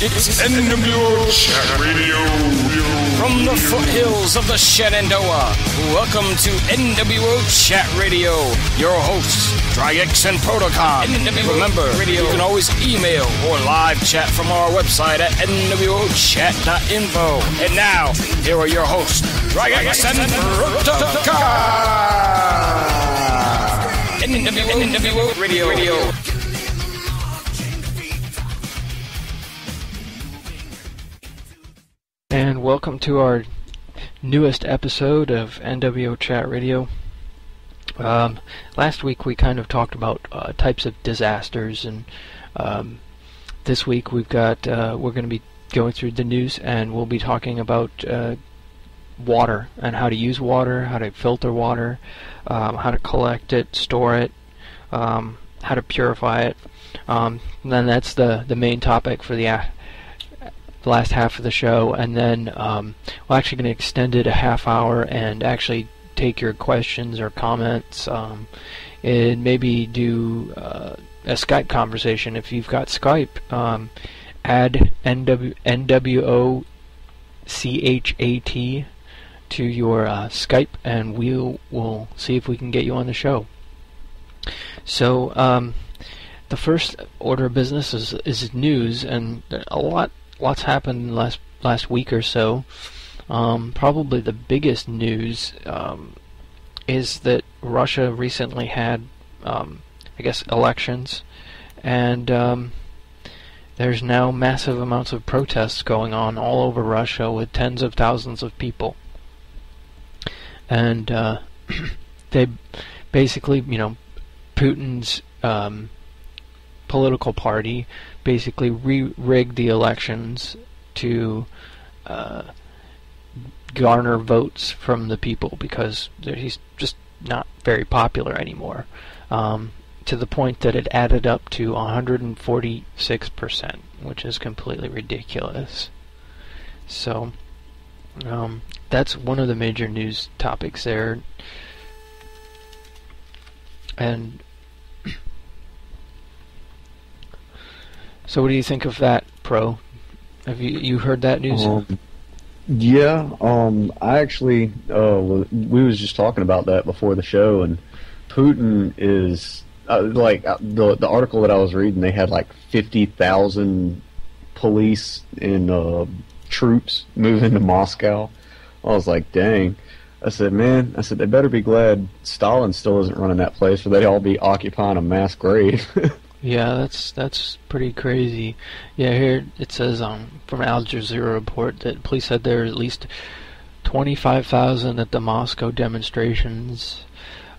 It's NWO Chat Radio. From the foothills of the Shenandoah, welcome to NWO Chat Radio. Your hosts, Drygix and Protocon. Remember, you can always email or live chat from our website at nwochat.info. And now, here are your hosts, Drygix and Protocon. NWO Radio. And welcome to our newest episode of NWO Chat Radio. Last week we kind of talked about types of disasters, and this week we're going to be going through the news, and we'll be talking about water and how to use water, how to filter water, how to collect it, store it, how to purify it. And then that's the main topic for the last half of the show, and then we're actually going to extend it a half hour and actually take your questions or comments, and maybe do a Skype conversation. If you've got Skype, add NWO CHAT to your Skype, and we'll see if we can get you on the show. So the first order of business is news, and lots happened in the last week or so. Probably the biggest news is that Russia recently had, elections, and there's now massive amounts of protests going on all over Russia with tens of thousands of people. And they basically, Putin's political party basically rigged the elections to garner votes from the people, because he's just not very popular anymore, to the point that it added up to 146%, which is completely ridiculous. So that's one of the major news topics there. And so what do you think of that, Pro? Have you heard that news? Yeah, I actually, we was just talking about that before the show, and Putin is, the article that I was reading, they had like 50,000 police and troops moving to Moscow. I was like, dang. I said, they better be glad Stalin still isn't running that place, or they'd all be occupying a mass grave. Yeah, that's pretty crazy. Yeah, here it says from Al Jazeera report that police said there were at least 25,000 at the Moscow demonstrations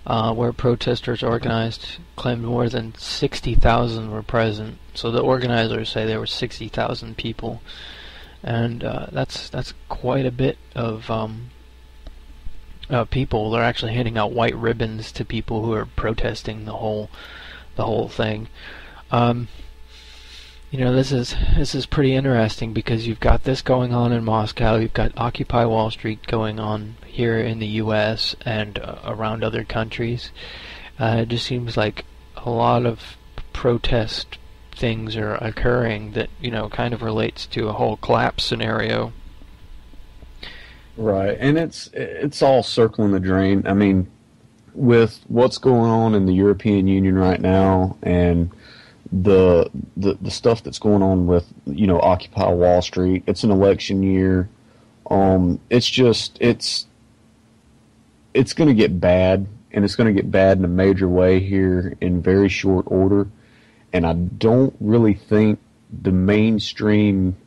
where protesters organized. Claimed more than 60,000 were present. So the organizers say there were 60,000 people, and that's quite a bit of people. They're actually handing out white ribbons to people who are protesting the whole thing. This is pretty interesting, because you've got this going on in Moscow, you've got Occupy Wall Street going on here in the U.S. and around other countries. It just seems like a lot of protest things are occurring that kind of relates to a whole collapse scenario. Right, and it's all circling the drain. I mean, with what's going on in the European Union right now, and the stuff that's going on with Occupy Wall Street, it's an election year. It's going to get bad, and it's going to get bad in a major way here in very short order. And I don't really think the mainstream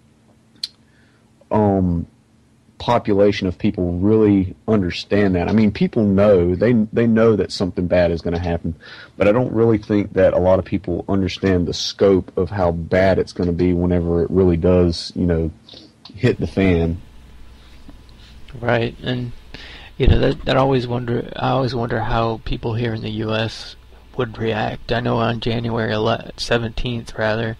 population of people really understand that. I mean, people know, they know that something bad is going to happen, but I don't really think that a lot of people understand the scope of how bad it's going to be whenever it really does, hit the fan. Right, and I always wonder how people here in the U.S. would react. I know on January 17th,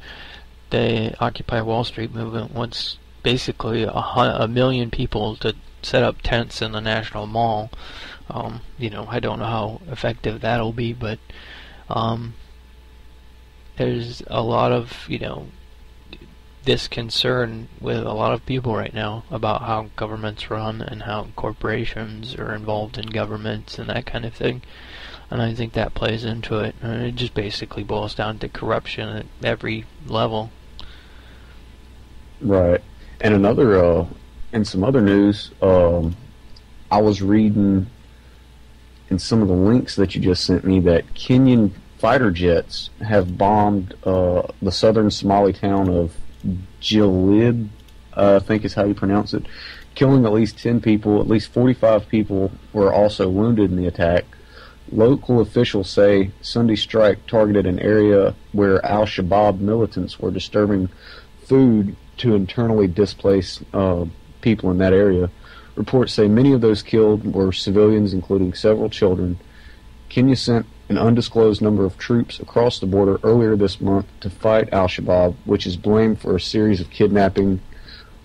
the Occupy Wall Street movement wants basically a million people to set up tents in the National Mall. I don't know how effective that'll be, but there's a lot of, this concern with a lot of people right now about how governments run and how corporations are involved in governments and that kind of thing. And I think that plays into it. And it just basically boils down to corruption at every level. Right. And and some other news, I was reading in some of the links that you just sent me that Kenyan fighter jets have bombed the southern Somali town of Jilid, I think is how you pronounce it, killing at least 10 people. At least 45 people were also wounded in the attack. Local officials say Sunday's strike targeted an area where al-Shabaab militants were disturbing food to internally displace people in that area. Reports say many of those killed were civilians, including several children. Kenya sent an undisclosed number of troops across the border earlier this month to fight al-Shabaab, which is blamed for a series of kidnapping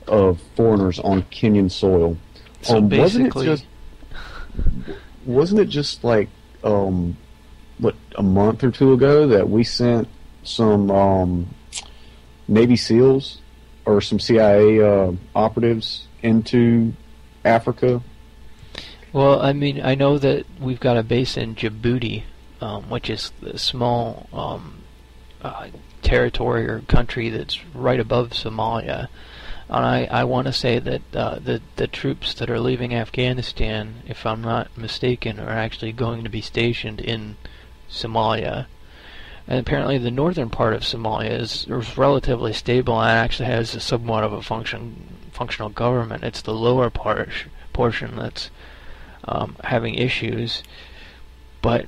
of foreigners on Kenyan soil. So basically, wasn't it just like a month or two ago that we sent some Navy SEALs or some CIA operatives into Africa? Well, I mean, I know that we've got a base in Djibouti, which is a small territory or country that's right above Somalia. And I want to say that the troops that are leaving Afghanistan, if I'm not mistaken, are actually going to be stationed in Somalia. And apparently the northern part of Somalia is relatively stable and actually has somewhat of a functional government. It's the lower portion that's having issues. But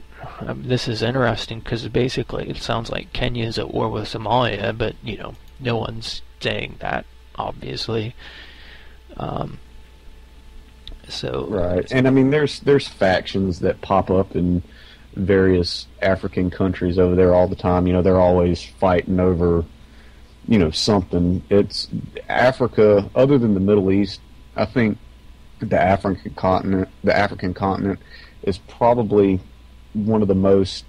this is interesting because basically it sounds like Kenya is at war with Somalia, but no one's saying that, obviously. So right, and I mean there's factions that pop up in various African countries over there all the time. They're always fighting over something. It's Africa, other than the Middle East. I think the African continent is probably one of the most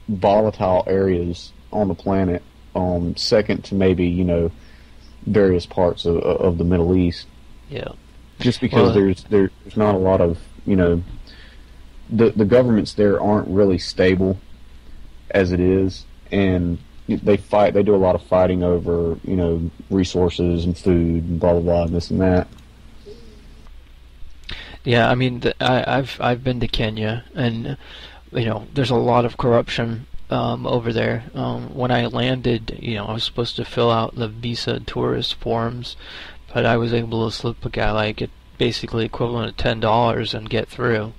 volatile areas on the planet, second to maybe various parts of the Middle East. Yeah. Just because there's not a lot of the governments there aren't really stable as it is, and they do a lot of fighting over resources and food and blah blah blah and this and that. Yeah, I mean, I've been to Kenya, and there's a lot of corruption over there. When I landed, I was supposed to fill out the visa tourist forms, but I was able to slip a guy like basically equivalent of $10 and get through.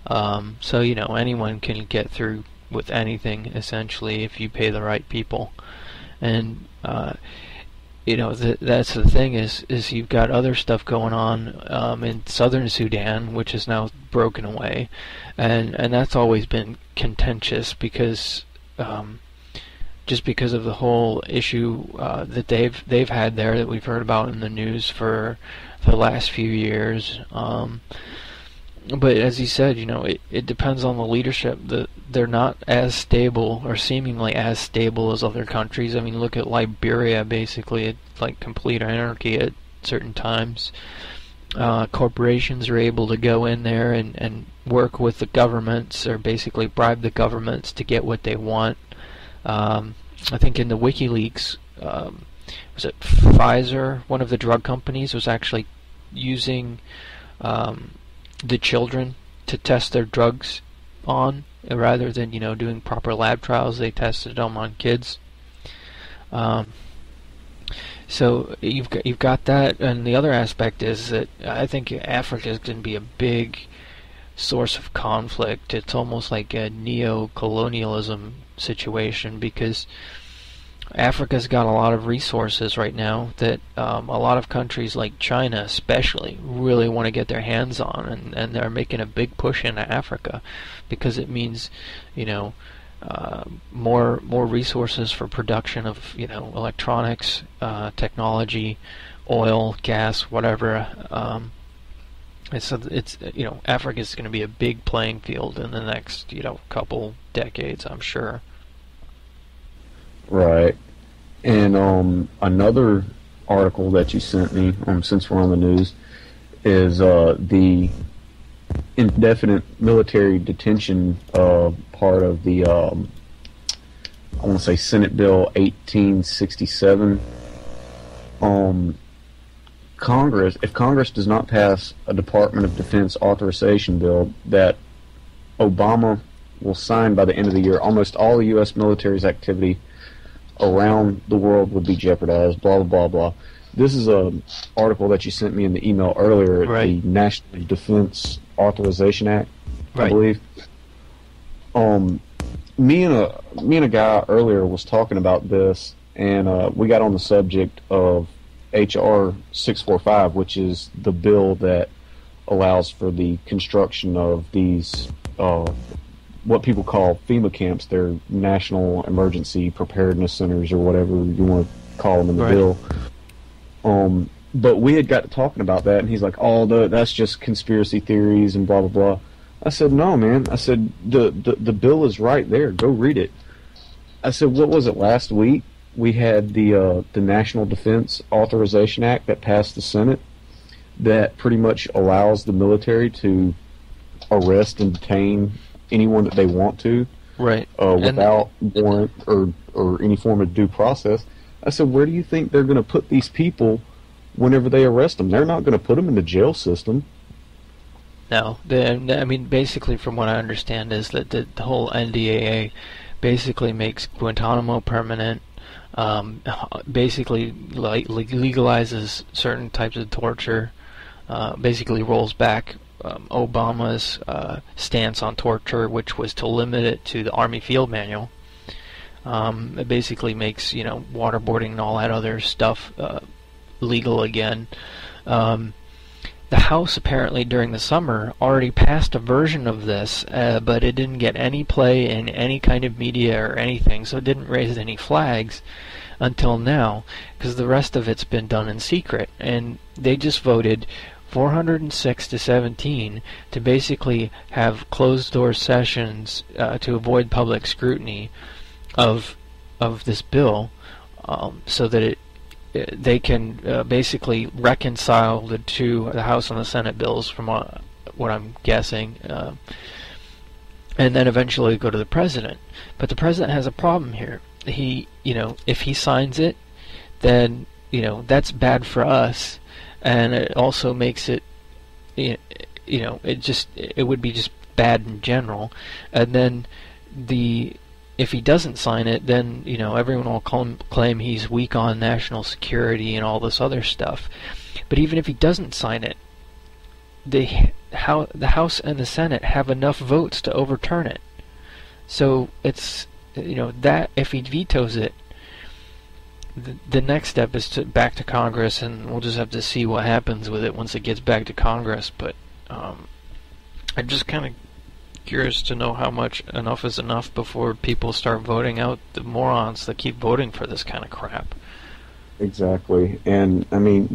So anyone can get through with anything essentially if you pay the right people, and that's the thing is you've got other stuff going on in southern Sudan, which is now broken away, and that's always been contentious because just because of the whole issue that they've had there that we've heard about in the news for the last few years. But as you said, it depends on the leadership. They're not as stable or seemingly as stable as other countries. I mean, look at Liberia, basically. It's like complete anarchy at certain times. Corporations are able to go in there and work with the governments, or basically bribe the governments to get what they want. I think in the WikiLeaks, was it Pfizer, one of the drug companies, was actually using the children to test their drugs on, rather than doing proper lab trials. They tested them on kids. So you've got that, and the other aspect is that I think Africa is going to be a big source of conflict. It's almost like a neo-colonialism situation, because Africa's got a lot of resources right now that a lot of countries like China especially really want to get their hands on, and they're making a big push into Africa because it means more resources for production of electronics, technology, oil, gas, whatever. And so it's Africa is going to be a big playing field in the next couple decades, I'm sure. Right. And another article that you sent me, since we're on the news, is the indefinite military detention part of the, I want to say Senate Bill 1867. Congress, if Congress does not pass a Department of Defense authorization bill that Obama will sign by the end of the year, almost all the U.S. military's activity around the world would be jeopardized, blah, blah, blah, blah. This is an article that you sent me in the email earlier, right. The National Defense Authorization Act, right. I believe. Me and a guy earlier was talking about this, and we got on the subject of H.R. 645, which is the bill that allows for the construction of these what people call FEMA camps. They're National Emergency Preparedness Centers, or whatever you want to call them in the right. bill. But we had got to talking about that, and he's like, "Oh, that's just conspiracy theories and blah blah blah." I said, "No, man." I said, "The bill is right there. Go read it." I said, "What was it last week? We had the National Defense Authorization Act that passed the Senate that pretty much allows the military to arrest and detain anyone that they want to, right, without warrant or any form of due process." I said, "Where do you think they're going to put these people whenever they arrest them? They're not going to put them in the jail system." No, I mean, basically, from what I understand, is that the whole NDAA basically makes Guantanamo permanent. Basically legalizes certain types of torture, basically rolls back Obama's stance on torture, which was to limit it to the Army Field Manual. It basically makes, waterboarding and all that other stuff legal again. The House apparently during the summer already passed a version of this, but it didn't get any play in any kind of media or anything, so it didn't raise any flags until now, because the rest of it's been done in secret. And they just voted 406 to 17 to basically have closed-door sessions to avoid public scrutiny of this bill, so that they can basically reconcile the House and the Senate bills, from what I'm guessing, and then eventually go to the president. But the president has a problem here. He, if he signs it, then that's bad for us, and it also makes it, it would be just bad in general. And then if he doesn't sign it, then everyone will claim he's weak on national security and all this other stuff. But even if he doesn't sign it, the House and the Senate have enough votes to overturn it. So it's that if he vetoes it, the next step is back to Congress, and we'll just have to see what happens with it once it gets back to Congress. But I'm just kind of curious to know how much enough is enough before people start voting out the morons that keep voting for this kind of crap. Exactly. And I mean,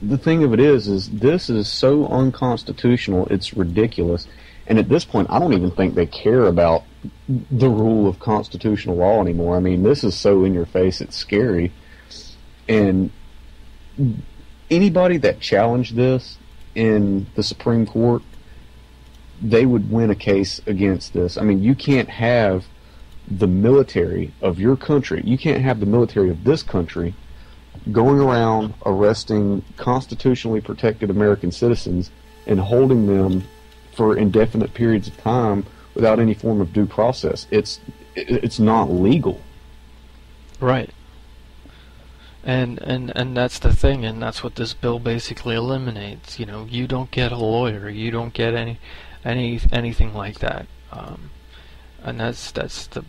the thing of it is this is so unconstitutional, it's ridiculous. And at this point, I don't even think they care about the rule of constitutional law anymore. I mean, this is so in your face, it's scary. And anybody that challenged this in the Supreme Court, they would win a case against this. I mean, you can't have the military of your country, you can't have the military of this country going around arresting constitutionally protected American citizens and holding them for indefinite periods of time without any form of due process. It's not legal. Right. And that's the thing, and that's what this bill basically eliminates. You don't get a lawyer, you don't get anything like that, and that's the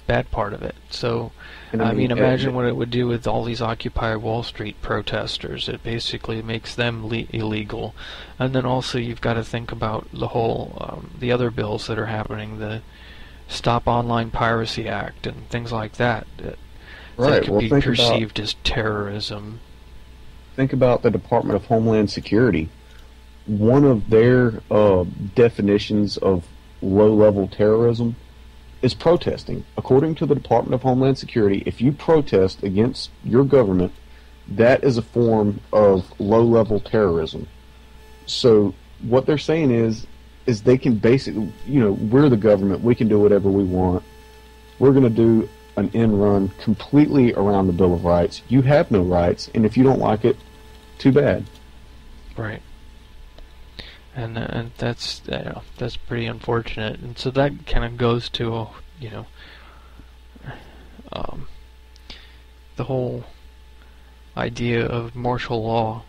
bad part of it. So, I mean, imagine what it would do with all these Occupy Wall Street protesters. It basically makes them illegal, and then also you've got to think about the whole the other bills that are happening, the Stop Online Piracy Act and things like that. That could be perceived as terrorism. Think about the Department of Homeland Security. One of their definitions of low-level terrorism is protesting. According to the Department of Homeland Security, if you protest against your government, that is a form of low-level terrorism. So what they're saying is they can basically, we're the government, we can do whatever we want. We're going to do an end run completely around the Bill of Rights. You have no rights, and if you don't like it, too bad. Right. And that's pretty unfortunate. And so that kind of goes to the whole idea of martial law,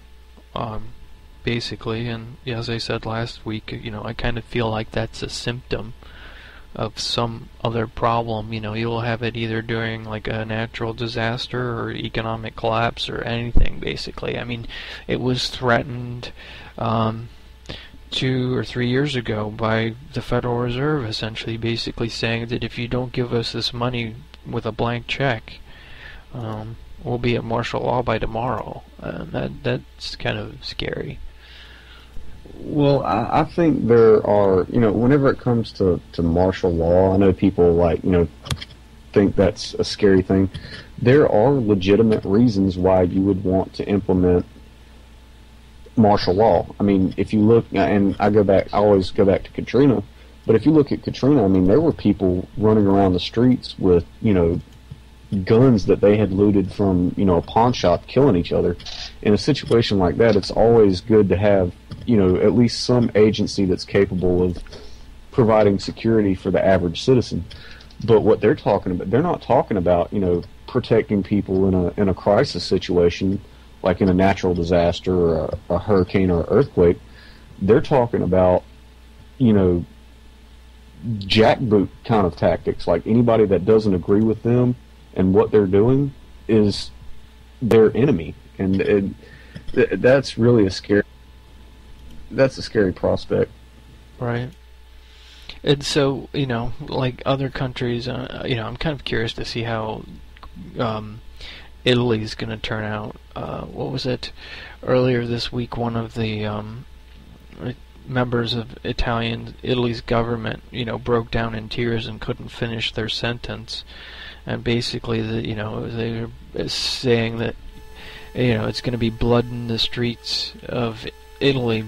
basically. And as I said last week, I kind of feel like that's a symptom of some other problem. You'll have it either during like a natural disaster or economic collapse or anything, basically. I mean, it was threatened 2 or 3 years ago by the Federal Reserve, essentially basically saying that if you don't give us this money with a blank check, we'll be at martial law by tomorrow. That's kind of scary. Well, I think there are, whenever it comes to martial law, I know people think that's a scary thing. There are legitimate reasons why you would want to implement martial law. I mean, if you look, and I always go back to Katrina, but if you look at Katrina, I mean, there were people running around the streets with, guns that they had looted from, a pawn shop, killing each other. In a situation like that, it's always good to have, at least some agency that's capable of providing security for the average citizen. But what they're talking about, they're not talking about, protecting people in a crisis situation, like in a natural disaster or a hurricane or earthquake. They're talking about, jackboot kind of tactics, like anybody that doesn't agree with them and what they're doing is their enemy. And that's really a scary prospect. Right. And so, like other countries, I'm kind of curious to see how Italy's going to turn out. What was it? Earlier this week, one of the members of Italy's government, broke down in tears and couldn't finish their sentence. And basically, they were saying that, it's going to be blood in the streets of Italy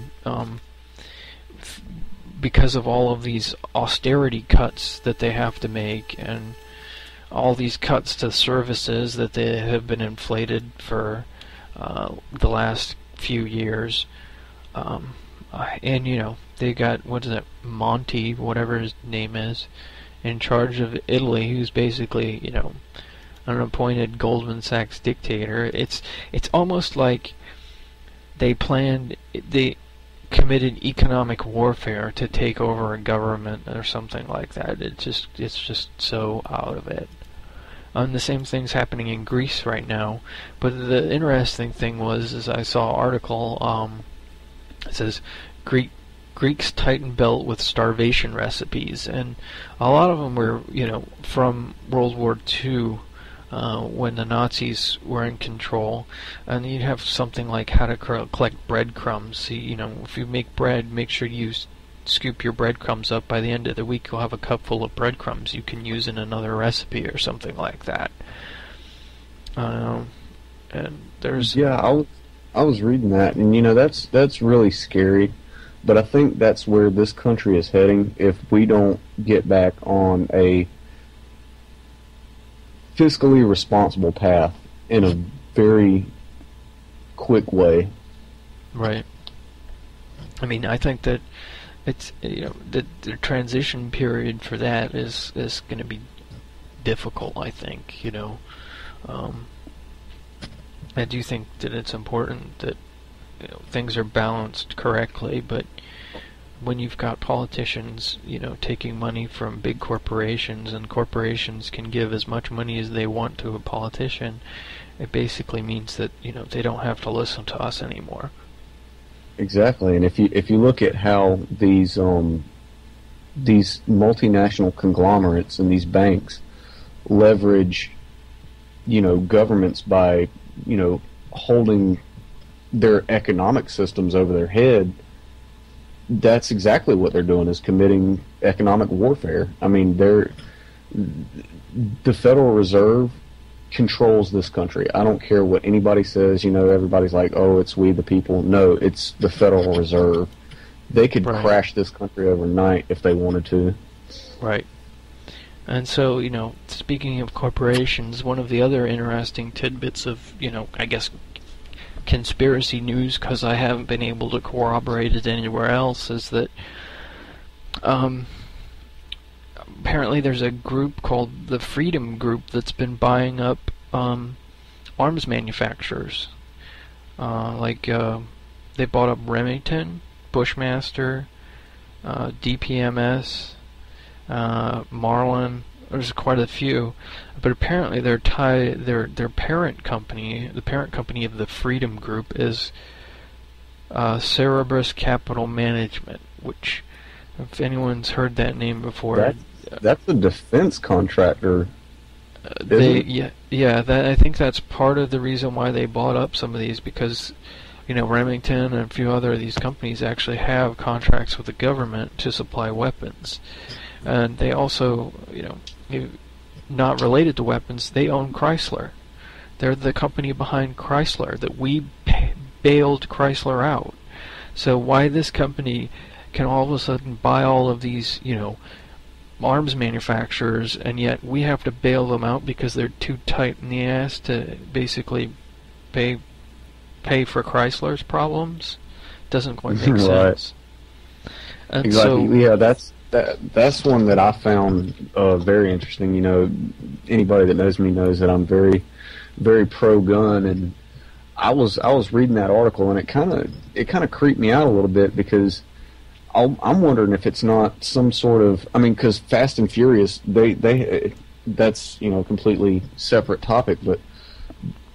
because of all of these austerity cuts that they have to make, and all these cuts to services that they have been inflated for the last few years. And, they got, what is it, Monty, whatever his name is, in charge of Italy, who's basically, an appointed Goldman Sachs dictator. It's almost like they committed economic warfare to take over a government or something like that. It's just so out of it. And the same thing's happening in Greece right now. But the interesting thing was I saw an article, it says Greeks tighten belt with starvation recipes, and a lot of them were, from World War II, when the Nazis were in control. And you'd have something like how to collect breadcrumbs. If you make bread, make sure you scoop your breadcrumbs up. By the end of the week, you'll have a cup full of breadcrumbs you can use in another recipe or something like that. And there's I was reading that, and that's really scary. But I think that's where this country is heading if we don't get back on a fiscally responsible path in a very quick way. Right. I mean, I think that it's the transition period for that is going to be difficult. I think I do think that it's important that things are balanced correctly, but when you've got politicians, taking money from big corporations, and corporations can give as much money as they want to a politician, it basically means that, they don't have to listen to us anymore. Exactly, and if you look at how these multinational conglomerates and these banks leverage, governments by, holding their economic systems over their head, that's exactly what they're doing, is committing economic warfare. I mean, the Federal Reserve controls this country. I don't care what anybody says. Everybody's like, oh, it's we the people. No, it's the Federal Reserve. They could crash this country overnight if they wanted to. Right. And so, speaking of corporations, one of the other interesting tidbits of, I guess, conspiracy news, because I haven't been able to corroborate it anywhere else, is that apparently there's a group called the Freedom Group that's been buying up arms manufacturers. They bought up Remington, Bushmaster, DPMS, Marlin. There's quite a few, but apparently their parent company, the parent company of the Freedom Group, is Cerberus Capital Management, which, if anyone's heard that name before, that's a defense contractor. I think that's part of the reason why they bought up some of these, because Remington and a few other of these companies actually have contracts with the government to supply weapons. And they also, not related to weapons, they own Chrysler. They're the company behind Chrysler, that we bailed Chrysler out. So why this company can all of a sudden buy all of these, arms manufacturers, and yet we have to bail them out because they're too tight in the ass to basically pay for Chrysler's problems, doesn't quite make sense. And exactly. That's one that I found very interesting. Anybody that knows me knows that I'm very, very pro-gun, and I was reading that article, and it kind of creeped me out a little bit, because I'm wondering if it's not some sort of, because Fast and Furious, that's completely separate topic, but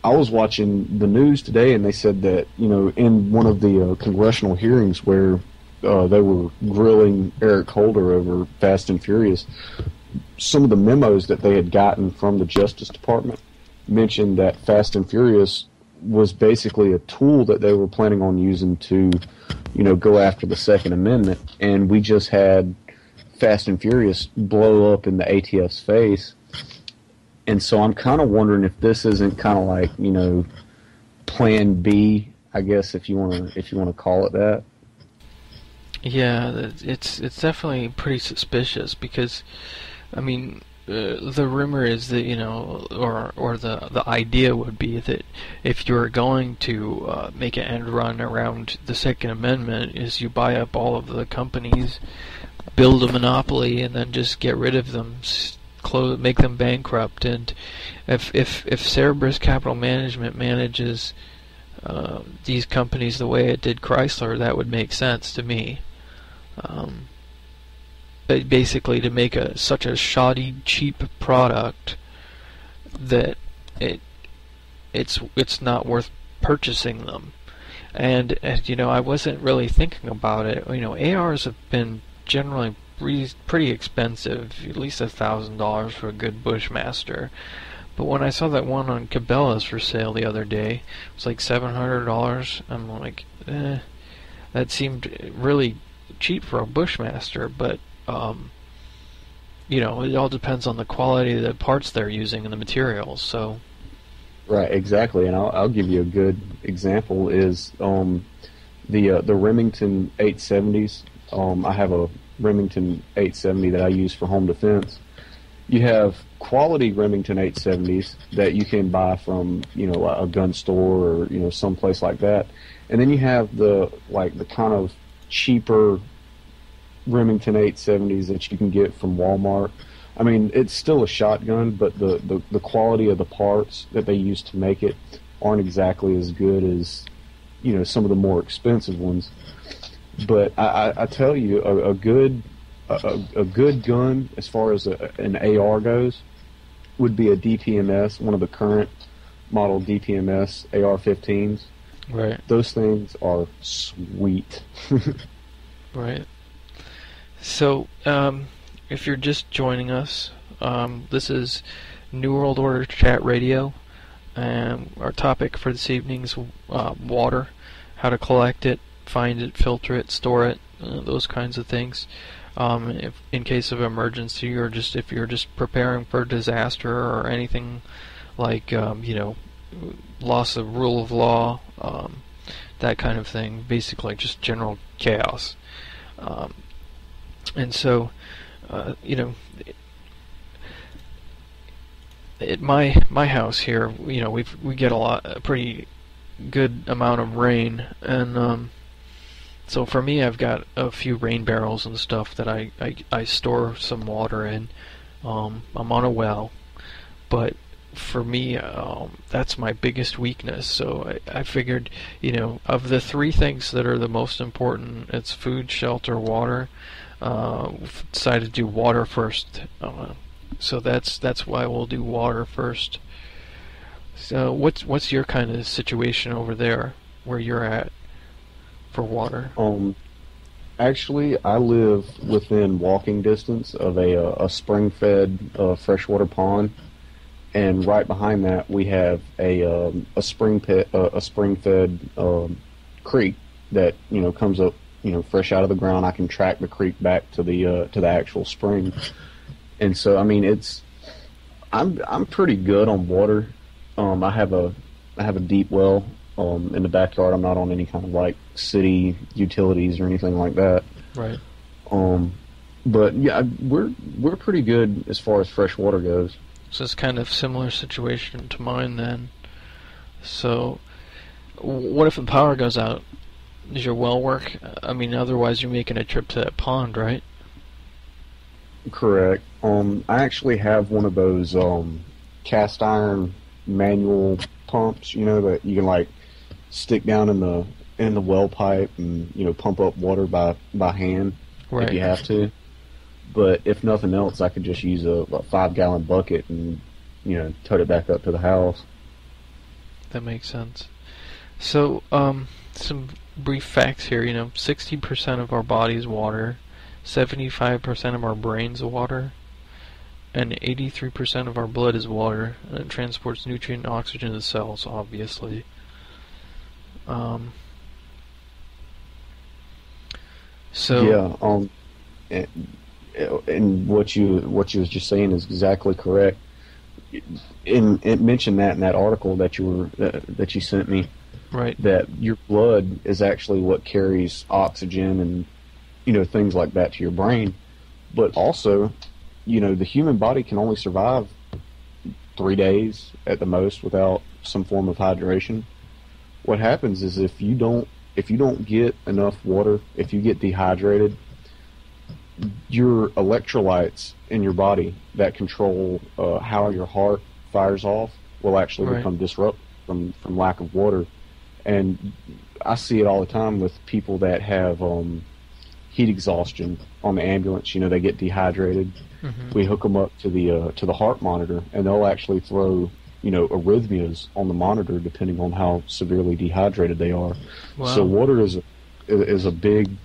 I was watching the news today, and they said that in one of the congressional hearings where they were grilling Eric Holder over Fast and Furious, some of the memos that they had gotten from the Justice Department mentioned that Fast and Furious was basically a tool that they were planning on using to, go after the Second Amendment, and we just had Fast and Furious blow up in the ATF's face. And so I'm kind of wondering if this isn't kind of like, Plan B, I guess, if you want to call it that. Yeah, it's definitely pretty suspicious, because, the rumor is that, or the idea would be that if you're going to make an end run around the Second Amendment, is you buy up all of the companies, build a monopoly, and then just get rid of them, make them bankrupt. And if Cerberus Capital Management manages these companies the way it did Chrysler, that would make sense to me. Basically, to make such a shoddy, cheap product that it's not worth purchasing them. And I wasn't really thinking about it. ARs have been generally pretty expensive, at least $1,000 for a good Bushmaster. But when I saw that one on Cabela's for sale the other day, it was like $700. I'm like, that seemed really cheap for a Bushmaster, but it all depends on the quality of the parts they're using and the materials. So, right, exactly. And I'll give you a good example is the Remington 870s. I have a Remington 870 that I use for home defense. You have quality Remington 870s that you can buy from a gun store or someplace like that, and then you have the kind of cheaper Remington 870s that you can get from Walmart. It's still a shotgun, but the quality of the parts that they use to make it aren't exactly as good as some of the more expensive ones. But I tell you, a good gun as far as an AR goes would be a DPMS, one of the current model DPMS AR-15s. Right. Those things are sweet. Right. So, if you're just joining us, this is New World Order Chat Radio, and our topic for this evening is water, how to collect it, find it, filter it, store it, those kinds of things. if in case of emergency, or just if you're just preparing for disaster or anything like loss of rule of law, that kind of thing. Basically, just general chaos. And so, at my house here, we get a pretty good amount of rain, and so for me, I've got a few rain barrels and stuff that I store some water in. I'm on a well, but for me, that's my biggest weakness. So I figured, of the three things that are the most important, it's food, shelter, water. Decided to do water first. So that's why we'll do water first. So what's your kind of situation over there where you're at for water? Actually, I live within walking distance of a spring-fed freshwater pond, and right behind that we have a spring-fed creek that comes up fresh out of the ground. I can track the creek back to the actual spring, and so I mean I'm pretty good on water. I have a deep well in the backyard. I'm not on any kind of like city utilities or anything like that. Right. But yeah, we're pretty good as far as fresh water goes. So it's kind of similar situation to mine then. So what if the power goes out? Does your well work? I mean, otherwise you're making a trip to that pond, right? Correct. I actually have one of those cast iron manual pumps, that you can like stick down in the well pipe and pump up water by hand, right, if you have to. But if nothing else, I could just use a 5-gallon bucket and tote it back up to the house. That makes sense. So some brief facts here. 60% of our body is water, 75% of our brain's water, and 83% of our blood is water, and it transports nutrient and oxygen to the cells, obviously. And what you was just saying is exactly correct. It mentioned that in that article that you sent me, right? That your blood is actually what carries oxygen and things like that to your brain, but also the human body can only survive 3 days at the most without some form of hydration. What happens is if you don't get enough water, if you get dehydrated, your electrolytes in your body that control how your heart fires off will actually become disrupted from lack of water. And I see it all the time with people that have heat exhaustion on the ambulance. They get dehydrated. Mm-hmm. We hook them up to the heart monitor, and they'll actually throw arrhythmias on the monitor depending on how severely dehydrated they are. Wow. So water is a big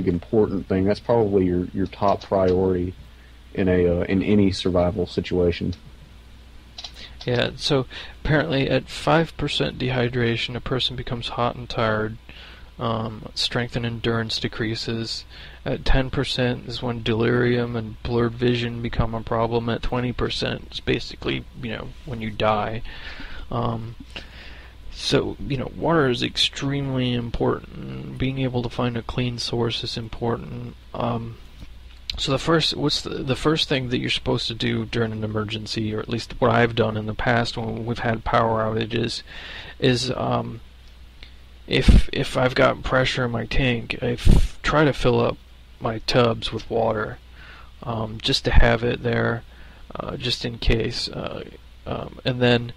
important thing. That's probably your top priority in any survival situation. Yeah, so apparently at 5% dehydration, a person becomes hot and tired. Strength and endurance decreases. At 10% is when delirium and blurred vision become a problem. At 20%, it's basically when you die. So, water is extremely important. Being able to find a clean source is important. So the first thing that you're supposed to do during an emergency, or at least what I've done in the past when we've had power outages, is if I've got pressure in my tank, I try to fill up my tubs with water, just to have it there, just in case. And then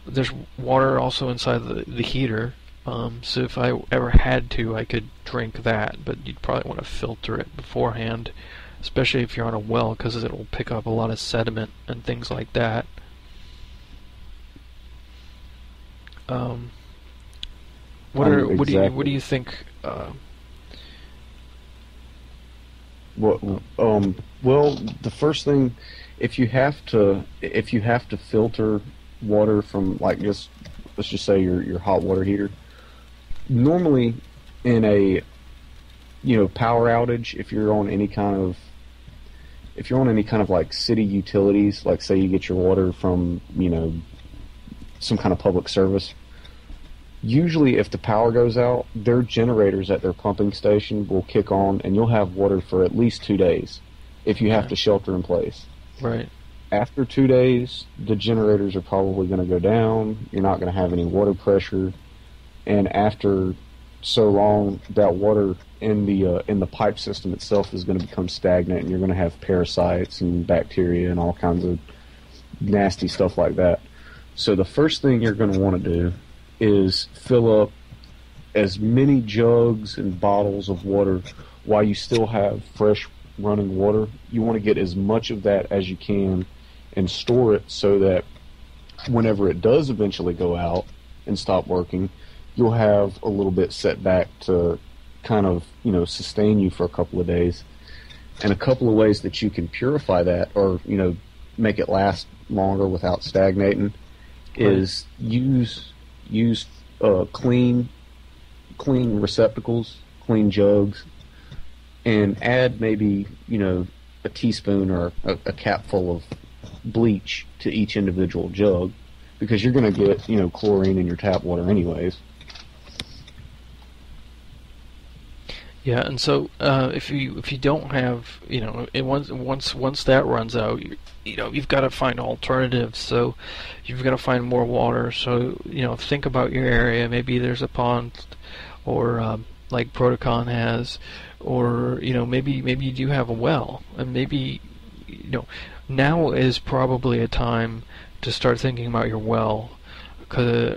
there's water also inside the heater, so if I ever had to, I could drink that, but you'd probably want to filter it beforehand, especially if you're on a well, because it'll pick up a lot of sediment and things like that. What do you think? Well, the first thing, if you have to filter water from, like, let's just say your hot water heater, normally in power outage, if you're on any kind of like city utilities, like say you get your water from, some kind of public service, usually if the power goes out, their generators at their pumping station will kick on and you'll have water for at least 2 days if you have to shelter in place. Right. After 2 days, the generators are probably going to go down. You're not going to have any water pressure. And after so long, that water in the pipe system itself is going to become stagnant, and you're going to have parasites and bacteria and all kinds of nasty stuff like that. So the first thing you're going to want to do is fill up as many jugs and bottles of water while you still have fresh running water. You want to get as much of that as you can and store it so that whenever it does eventually go out and stop working, you'll have a little bit set back to kind of, sustain you for a couple of days. And a couple of ways that you can purify that or, make it last longer without stagnating is use clean receptacles, clean jugs, and add maybe, a teaspoon or a cap full of bleach to each individual jug, because you're going to get, chlorine in your tap water anyways. Yeah, and so if you don't have, once that runs out, you've got to find alternatives. So you've got to find more water. So think about your area. Maybe there's a pond, or like Protocon has, or maybe you do have a well, and maybe now is probably a time to start thinking about your well,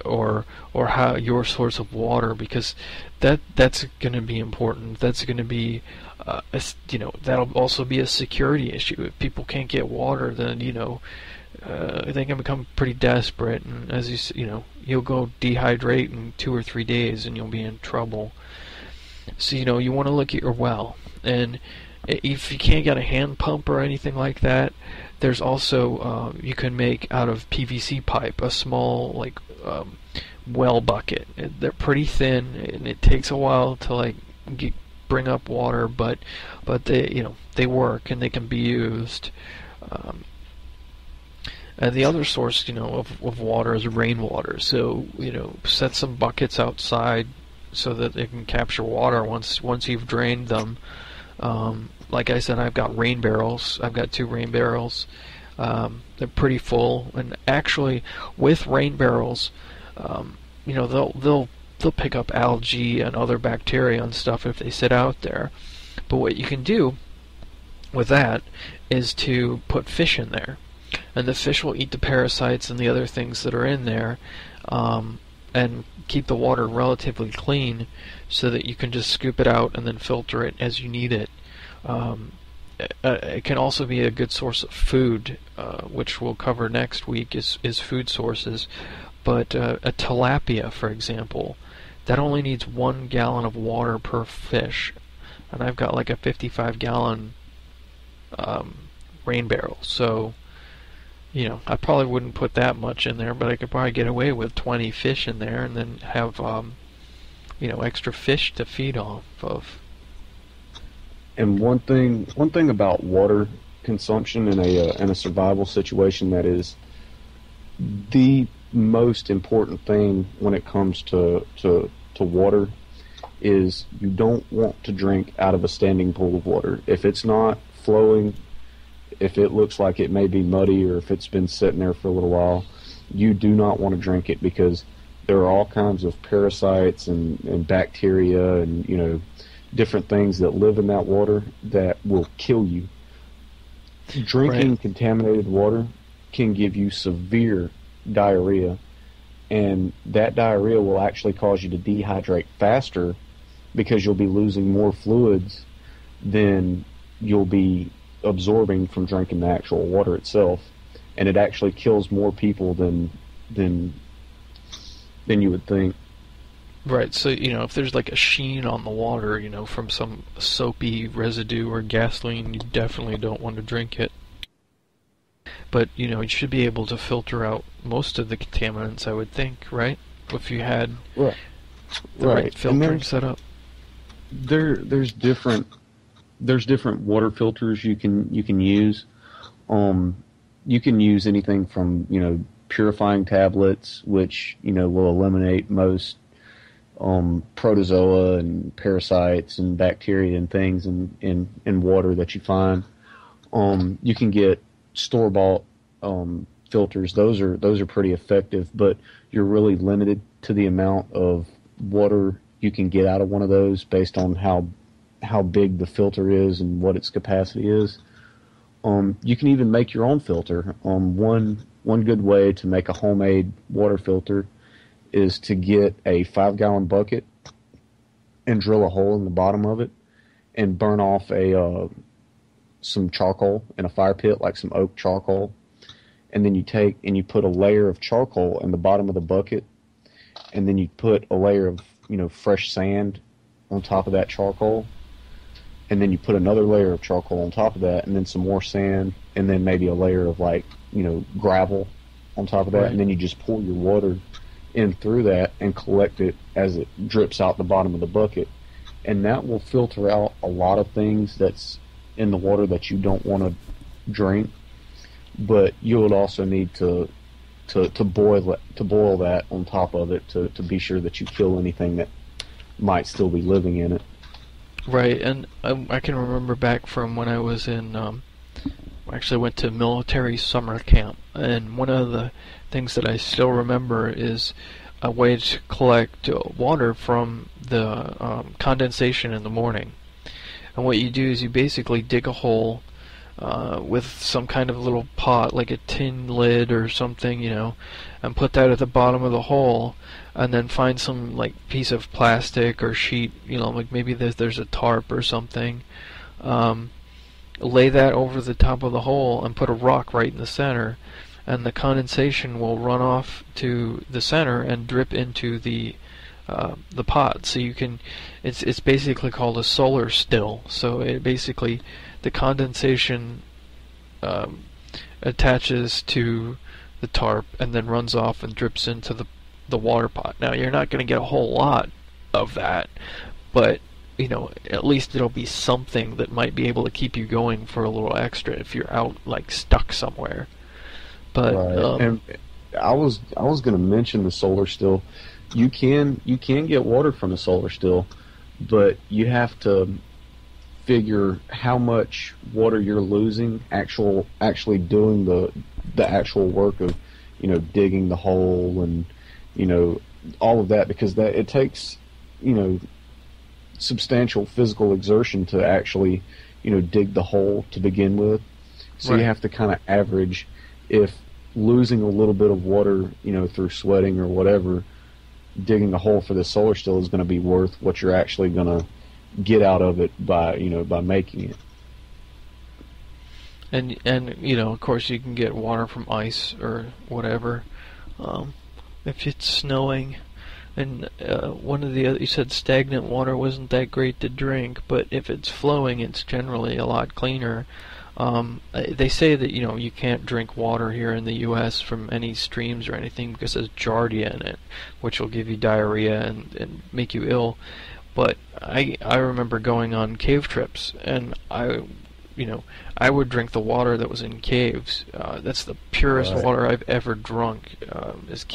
or how your source of water, because that's going to be important. That's going to be that'll also be a security issue. If people can't get water, then they can become pretty desperate, and as you'll go dehydrate in 2 or 3 days, and you'll be in trouble. So you want to look at your well, and if you can't get a hand pump or anything like that, there's also you can make out of PVC pipe a small well bucket. They're pretty thin, and it takes a while to bring up water, but they work and they can be used. And the other source of water is rainwater. So set some buckets outside so that they can capture water once you've drained them. Like I said, I've got rain barrels. I've got 2 rain barrels. They're pretty full, and actually, with rain barrels, they'll pick up algae and other bacteria and stuff if they sit out there. But what you can do with that is to put fish in there, and the fish will eat the parasites and the other things that are in there, and keep the water relatively clean, so that you can just scoop it out and then filter it as you need it. It can also be a good source of food, which we'll cover next week, is food sources. But a tilapia, for example, that only needs 1 gallon of water per fish, and I've got like a 55-gallon rain barrel. So, I probably wouldn't put that much in there, but I could probably get away with 20 fish in there, and then have extra fish to feed off of. And one thing about water consumption in a survival situation that is the most important thing when it comes to water is you don't want to drink out of a standing pool of water. If it's not flowing, if it looks like it may be muddy, or if it's been sitting there for a little while, you do not want to drink it, because there are all kinds of parasites and bacteria and different things that live in that water that will kill you. Drinking contaminated water can give you severe diarrhea, and that diarrhea will actually cause you to dehydrate faster, because you'll be losing more fluids than you'll be absorbing from drinking the actual water itself, and it actually kills more people than you would think. Right, so, if there's like a sheen on the water, from some soapy residue or gasoline, you definitely don't want to drink it. But, you should be able to filter out most of the contaminants, I would think, right? If you had the right filtering set up. there's different water filters you can use. You can use anything from purifying tablets, which will eliminate most protozoa and parasites and bacteria and things in water that you find. You can get store-bought filters. Those are pretty effective, but you're really limited to the amount of water you can get out of one of those based on how big the filter is and what its capacity is. You can even make your own filter. One good way to make a homemade water filter is to get a 5-gallon bucket and drill a hole in the bottom of it and burn off some charcoal in a fire pit, like some oak charcoal. And then you take and you put a layer of charcoal in the bottom of the bucket, and then you put a layer of fresh sand on top of that charcoal, and then you put another layer of charcoal on top of that, and then some more sand, and then maybe a layer of gravel on top of that, and then you just pour your water in through that and collect it as it drips out the bottom of the bucket, and that will filter out a lot of things that's in the water that you don't want to drink. But you would also need to boil that on top of it to be sure that you kill anything that might still be living in it. Right, and I can remember back from when I was in, actually went to military summer camp, and one of the things that I still remember is a way to collect water from the condensation in the morning. And what you do is you basically dig a hole with some kind of little pot, like a tin lid or something, and put that at the bottom of the hole, and then find some piece of plastic or sheet, like maybe there's a tarp or something. Lay that over the top of the hole and put a rock right in the center, and the condensation will run off to the center and drip into the pot. So you can, it's basically called a solar still. So it basically, the condensation attaches to the tarp and then runs off and drips into the water pot. Now you're not going to get a whole lot of that, but at least it'll be something that might be able to keep you going for a little extra if you're out stuck somewhere. But right. And I was going to mention the solar still. You can get water from the solar still, but you have to figure how much water you're losing actually doing the actual work of digging the hole and all of that, because it takes substantial physical exertion to actually dig the hole to begin with. So right. You have to kind of average if losing a little bit of water through sweating or whatever, digging a hole for the solar still is going to be worth what you're actually going to get out of it by making it. And of course you can get water from ice or whatever if it's snowing. And one of the other, you said stagnant water wasn't that great to drink, but if it's flowing, it's generally a lot cleaner. They say that you can't drink water here in the U.S. from any streams or anything because there's giardia in it, which will give you diarrhea and make you ill. But I remember going on cave trips, and I would drink the water that was in caves. That's the purest water I've ever drunk. Is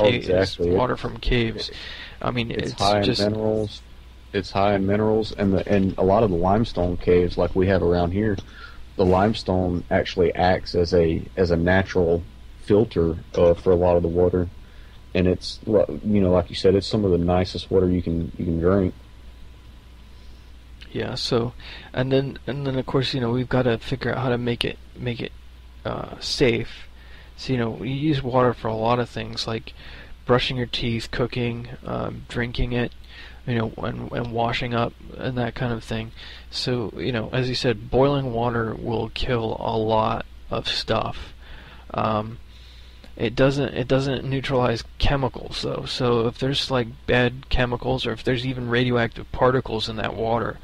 water from caves. I mean, it's high just in minerals. It's high in minerals, and a lot of the limestone caves like we have around here, the limestone actually acts as a natural filter for a lot of the water, and it's like you said, it's some of the nicest water you can drink. Yeah. So, and then of course we've got to figure out how to make it safe. So we use water for a lot of things like brushing your teeth, cooking, drinking it, and washing up and that kind of thing. So as you said, boiling water will kill a lot of stuff. It doesn't neutralize chemicals though. So if there's bad chemicals, or if there's even radioactive particles in that water,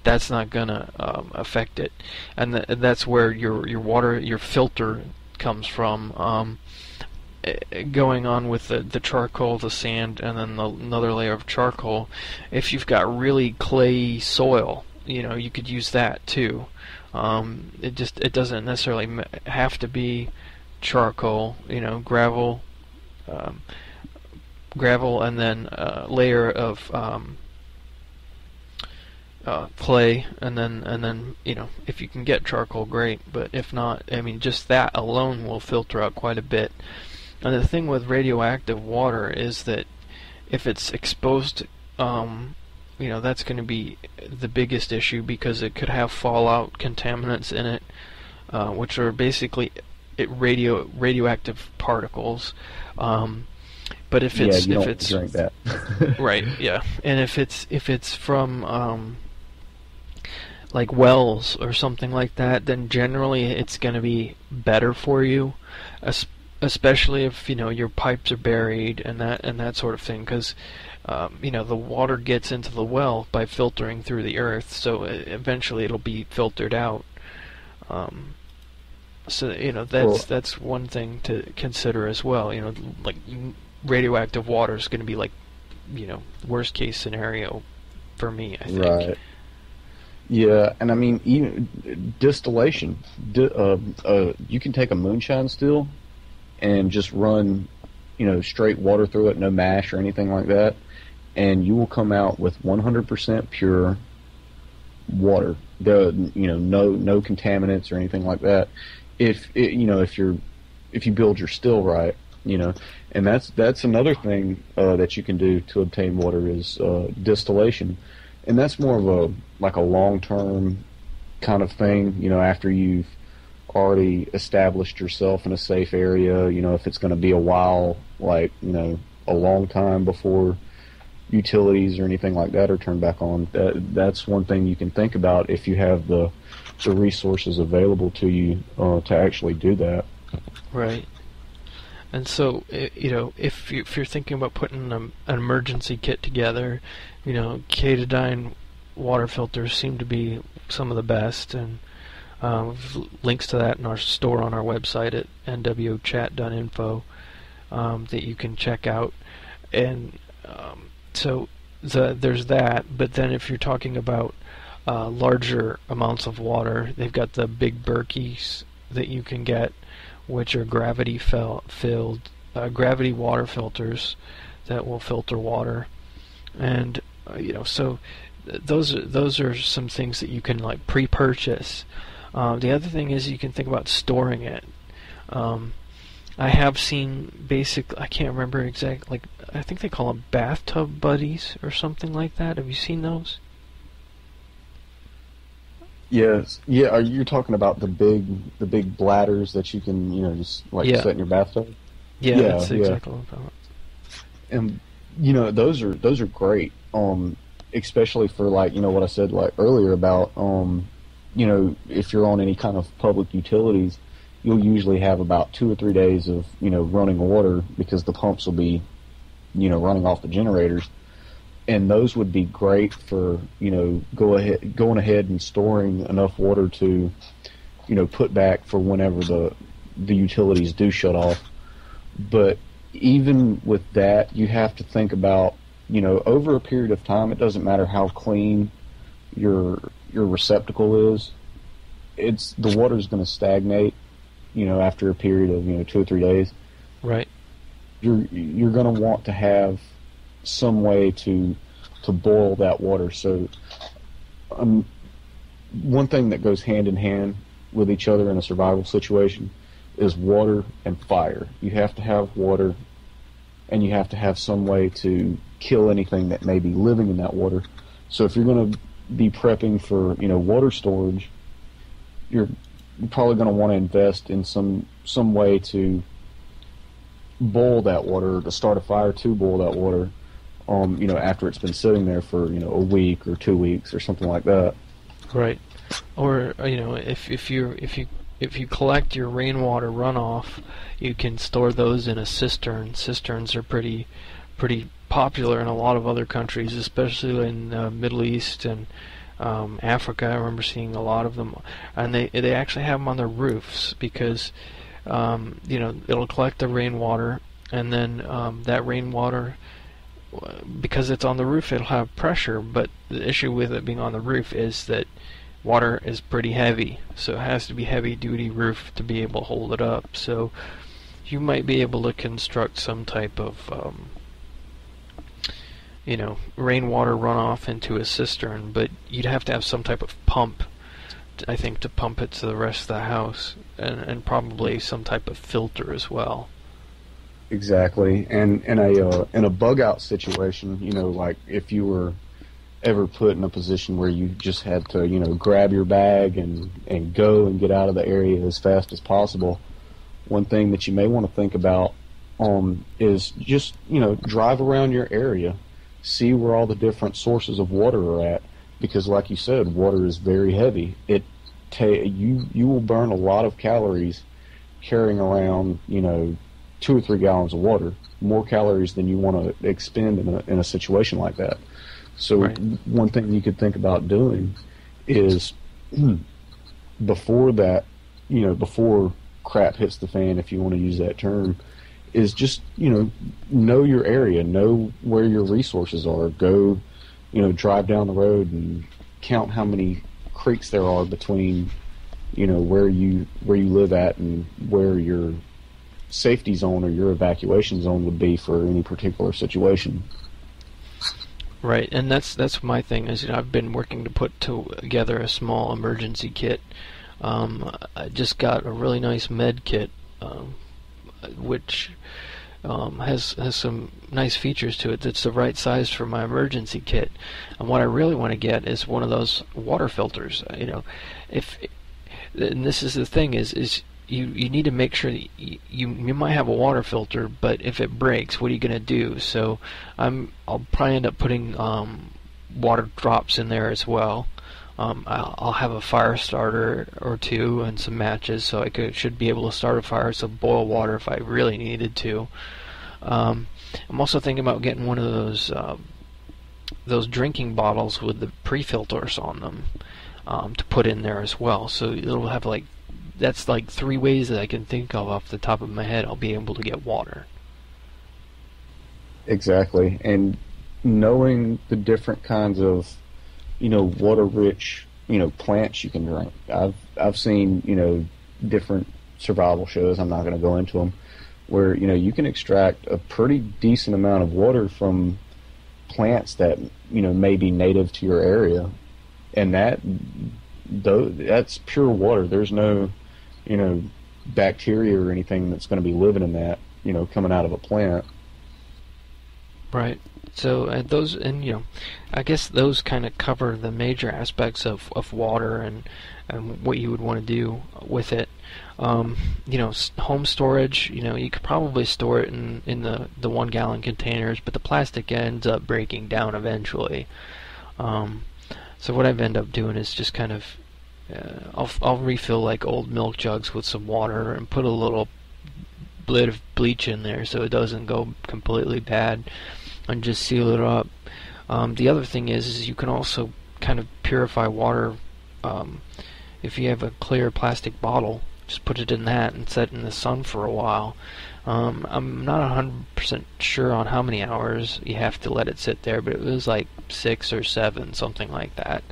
that's not gonna affect it. And that's where your water, your filter comes from. going on with the charcoal, the sand, and then another layer of charcoal. If you've got really clay soil, you could use that too. It doesn't necessarily have to be charcoal. Gravel, and then a layer of clay, and then if you can get charcoal, great. But if not, just that alone will filter out quite a bit. And the thing with radioactive water is that if it's exposed, that's going to be the biggest issue, because it could have fallout contaminants in it, which are basically radioactive particles. But if it's drink that. right, yeah, and if it's from like wells or something like that, then generally it's going to be better for you, especially if your pipes are buried and that sort of thing, because the water gets into the well by filtering through the earth, so eventually it'll be filtered out. That's one thing to consider as well. Like radioactive water is going to be like, worst case scenario for me, I think. Right. Yeah, and even distillation. You can take a moonshine still and just run, straight water through it, no mash or anything like that, and you will come out with 100% pure water. No contaminants or anything like that. If you build your still right, and that's another thing that you can do to obtain water is distillation, and that's more of a long-term kind of thing. After you've already established yourself in a safe area, if it's going to be a while, a long time before utilities or anything like that are turned back on. That's one thing you can think about if you have the resources available to you to actually do that. Right. And so, if you're thinking about putting an emergency kit together, Katadyn water filters seem to be some of the best, and links to that in our store on our website at nwochat.info that you can check out. And so there's that. But then if you're talking about larger amounts of water, they've got the big Berkeys that you can get, which are gravity-filled gravity water filters that will filter water, and so those are some things that you can pre-purchase. The other thing is you can think about storing it. I have seen I can't remember exactly, I think they call them bathtub buddies or something like that. Have you seen those? Yes. Yeah. You're talking about the big bladders that you can, just set in your bathtub? Yeah, that's exactly what I'm talking about. And those are great. Especially for what I said earlier about if you're on any kind of public utilities, you'll usually have about 2 or 3 days of running water, because the pumps will be running off the generators. And those would be great for going ahead and storing enough water to put back for whenever the utilities do shut off. But even with that, you have to think about over a period of time, it doesn't matter how clean your receptacle is, the water's going to stagnate after a period of 2 or 3 days. Right. You're going to want to have some way to boil that water. So one thing that goes hand in hand with each other in a survival situation is water and fire. You have to have water, and you have to have some way to kill anything that may be living in that water. So if you're going to be prepping for water storage, you're probably going to want to invest in some way to boil that water, to start a fire to boil that water, after it's been sitting there for a week or 2 weeks or something like that. Right. Or if you collect your rainwater runoff, you can store those in a cistern. Cisterns are pretty popular in a lot of other countries, especially in the Middle East and Africa. I remember seeing a lot of them, and they actually have them on their roofs, because it'll collect the rainwater, and then that rainwater, because it's on the roof, it'll have pressure, but the issue with it being on the roof is that water is pretty heavy, so it has to be heavy-duty roof to be able to hold it up. So you might be able to construct some type of rainwater runoff into a cistern, but you'd have to have some type of pump, I think, to pump it to the rest of the house, and probably some type of filter as well. Exactly. And in a bug out situation, like if you were ever put in a position where you just had to, grab your bag and go and get out of the area as fast as possible, one thing that you may want to think about is just, drive around your area, see where all the different sources of water are at, because like you said, water is very heavy. You will burn a lot of calories carrying around, 2 or 3 gallons of water, more calories than you want to expend in a situation like that. So right. One thing you could think about doing is before that, before crap hits the fan, if you want to use that term, is just, know your area, know where your resources are. Go, drive down the road and count how many creeks there are between, where you live at and where your safety zone or your evacuation zone would be for any particular situation. Right, and that's my thing. Is I've been working to put together a small emergency kit. I just got a really nice med kit, which has some nice features to it. That's the right size for my emergency kit. And what I really want to get is one of those water filters. And this is the thing is you need to make sure that you might have a water filter, but if it breaks, what are you going to do? So I'll probably end up putting water drops in there as well. I'll have a fire starter or two and some matches, so I should be able to start a fire, so boil water if I really needed to. I'm also thinking about getting one of those drinking bottles with the pre-filters on them to put in there as well. So it'll have that's 3 ways that I can think of off the top of my head I'll be able to get water. Exactly, and knowing the different kinds of water-rich plants you can drink. I've seen different survival shows. I'm not going to go into them, where you can extract a pretty decent amount of water from plants that may be native to your area, and that's pure water. There's no bacteria or anything that's going to be living in that coming out of a plant. Right. So I guess those kind of cover the major aspects of water and what you would want to do with it. Home storage, you could probably store it in the 1 gallon containers, but the plastic ends up breaking down eventually. So what I've ended up doing is just kind of I'll refill old milk jugs with some water and put a little bit of bleach in there so it doesn't go completely bad, and just seal it up. The other thing is you can also kind of purify water. If you have a clear plastic bottle, just put it in that and set it in the sun for a while. I'm not 100% sure on how many hours you have to let it sit there, but it was 6 or 7, something like that.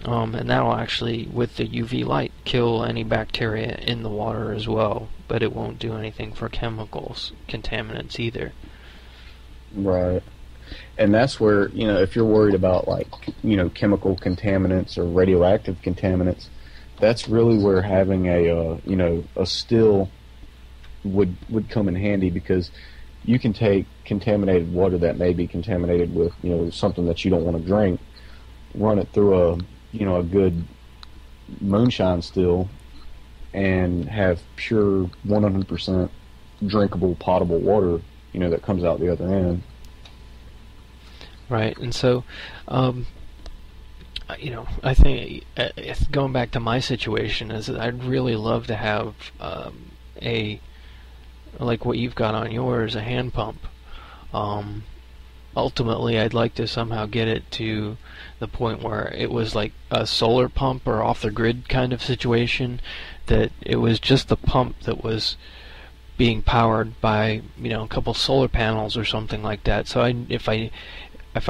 And that'll actually, with the UV light, kill any bacteria in the water as well, but it won't do anything for chemicals, contaminants either. Right. And that's where, if you're worried about chemical contaminants or radioactive contaminants, that's really where having a still would come in handy, because you can take contaminated water that may be contaminated with, something that you don't want to drink, run it through a good moonshine still, and have pure 100% drinkable, potable water, that comes out the other end. Right, and so, I think going back to my situation is that I'd really love to have like what you've got on yours, a hand pump. ultimately I'd like to somehow get it to the point where it was like a solar pump or off the grid kind of situation, that it was just the pump that was being powered by, a couple solar panels or something like that. So if I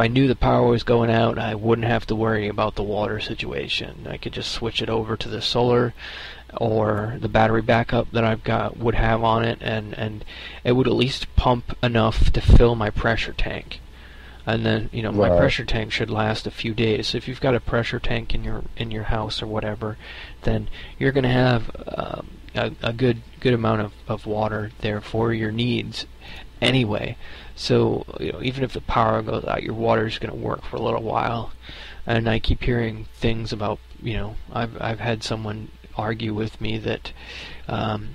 knew the power was going out, I wouldn't have to worry about the water situation. I could just switch it over to the solar, or the battery backup that I've got would have on it, and it would at least pump enough to fill my pressure tank. And then, my pressure tank should last a few days. So if you've got a pressure tank in your house or whatever, then you're going to have a good amount of water there for your needs anyway. So even if the power goes out, your water is going to work for a little while. And I keep hearing things about, I've had someone argue with me that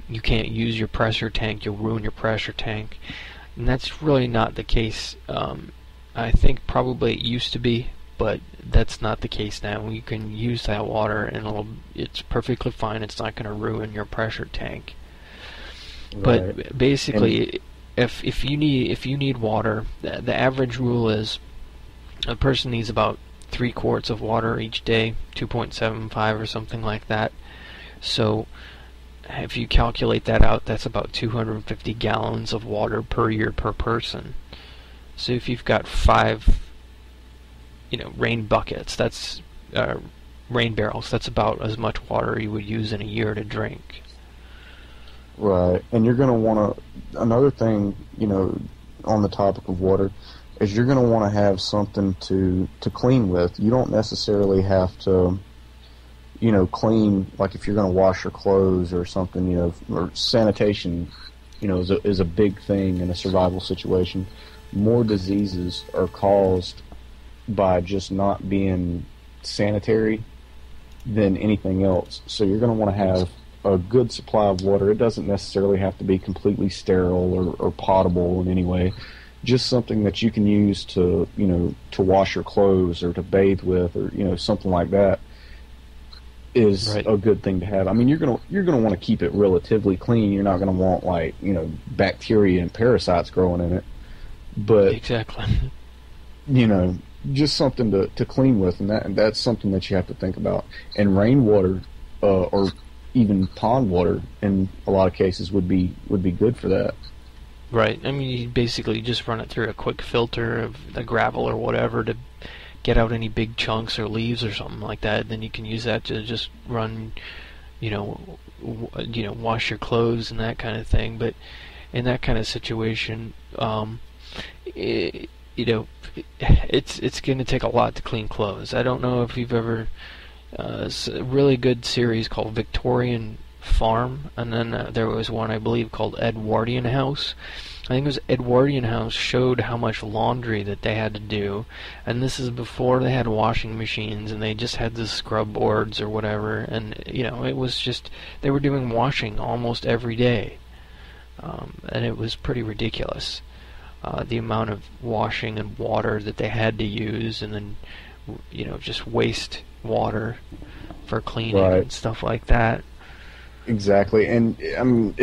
you can't use your pressure tank, you'll ruin your pressure tank. And that's really not the case. I think probably it used to be, but that's not the case now. You can use that water and it's perfectly fine. It's not going to ruin your pressure tank. Right. But basically, if you need water, the average rule is a person needs about 3 quarts of water each day, 2.75 or something like that. So if you calculate that out, that's about 250 gallons of water per year per person. So if you've got 5, rain buckets, that's rain barrels, that's about as much water you would use in a year to drink. Right, and you're going to want to, another thing, on the topic of water, is you're going to want to have something to clean with. You don't necessarily have to, clean, like if you're going to wash your clothes or something, or sanitation, is a big thing in a survival situation. More diseases are caused by just not being sanitary than anything else. So you're going to want to have a good supply of water. It doesn't necessarily have to be completely sterile or potable in any way. Just something that you can use to, to wash your clothes or to bathe with, or something like that is right. A good thing to have. I mean, you're gonna want to keep it relatively clean. You're not going to want bacteria and parasites growing in it. But exactly, just something to clean with, and that's something that you have to think about. And rainwater, or even pond water, in a lot of cases, would be good for that. Right. I mean, you basically just run it through a quick filter of the gravel or whatever to get out any big chunks or leaves or something like that. Then you can use that to just run, wash your clothes and that kind of thing. But in that kind of situation, it's going to take a lot to clean clothes. I don't know if you've ever a really good series called Victorian Farm, and then there was one I believe called Edwardian House. I think it was Edwardian House showed how much laundry that they had to do, and this is before they had washing machines and they just had the scrub boards or whatever, and it was just they were doing washing almost every day, and it was pretty ridiculous. The amount of washing and water that they had to use, and then just waste water for cleaning right. And stuff like that. Exactly, and I mean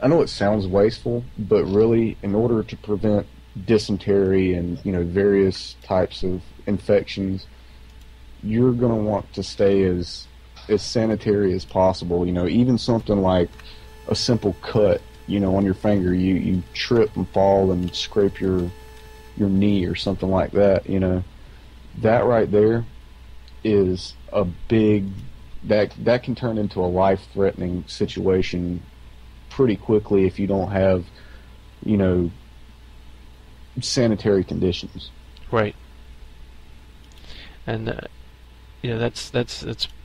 I know it sounds wasteful, but really, in order to prevent dysentery and various types of infections, you're going to want to stay as sanitary as possible. Even something like a simple cut. On your finger, you trip and fall and scrape your knee or something like that. That right there is a big that can turn into a life-threatening situation pretty quickly if you don't have sanitary conditions. Right. And that's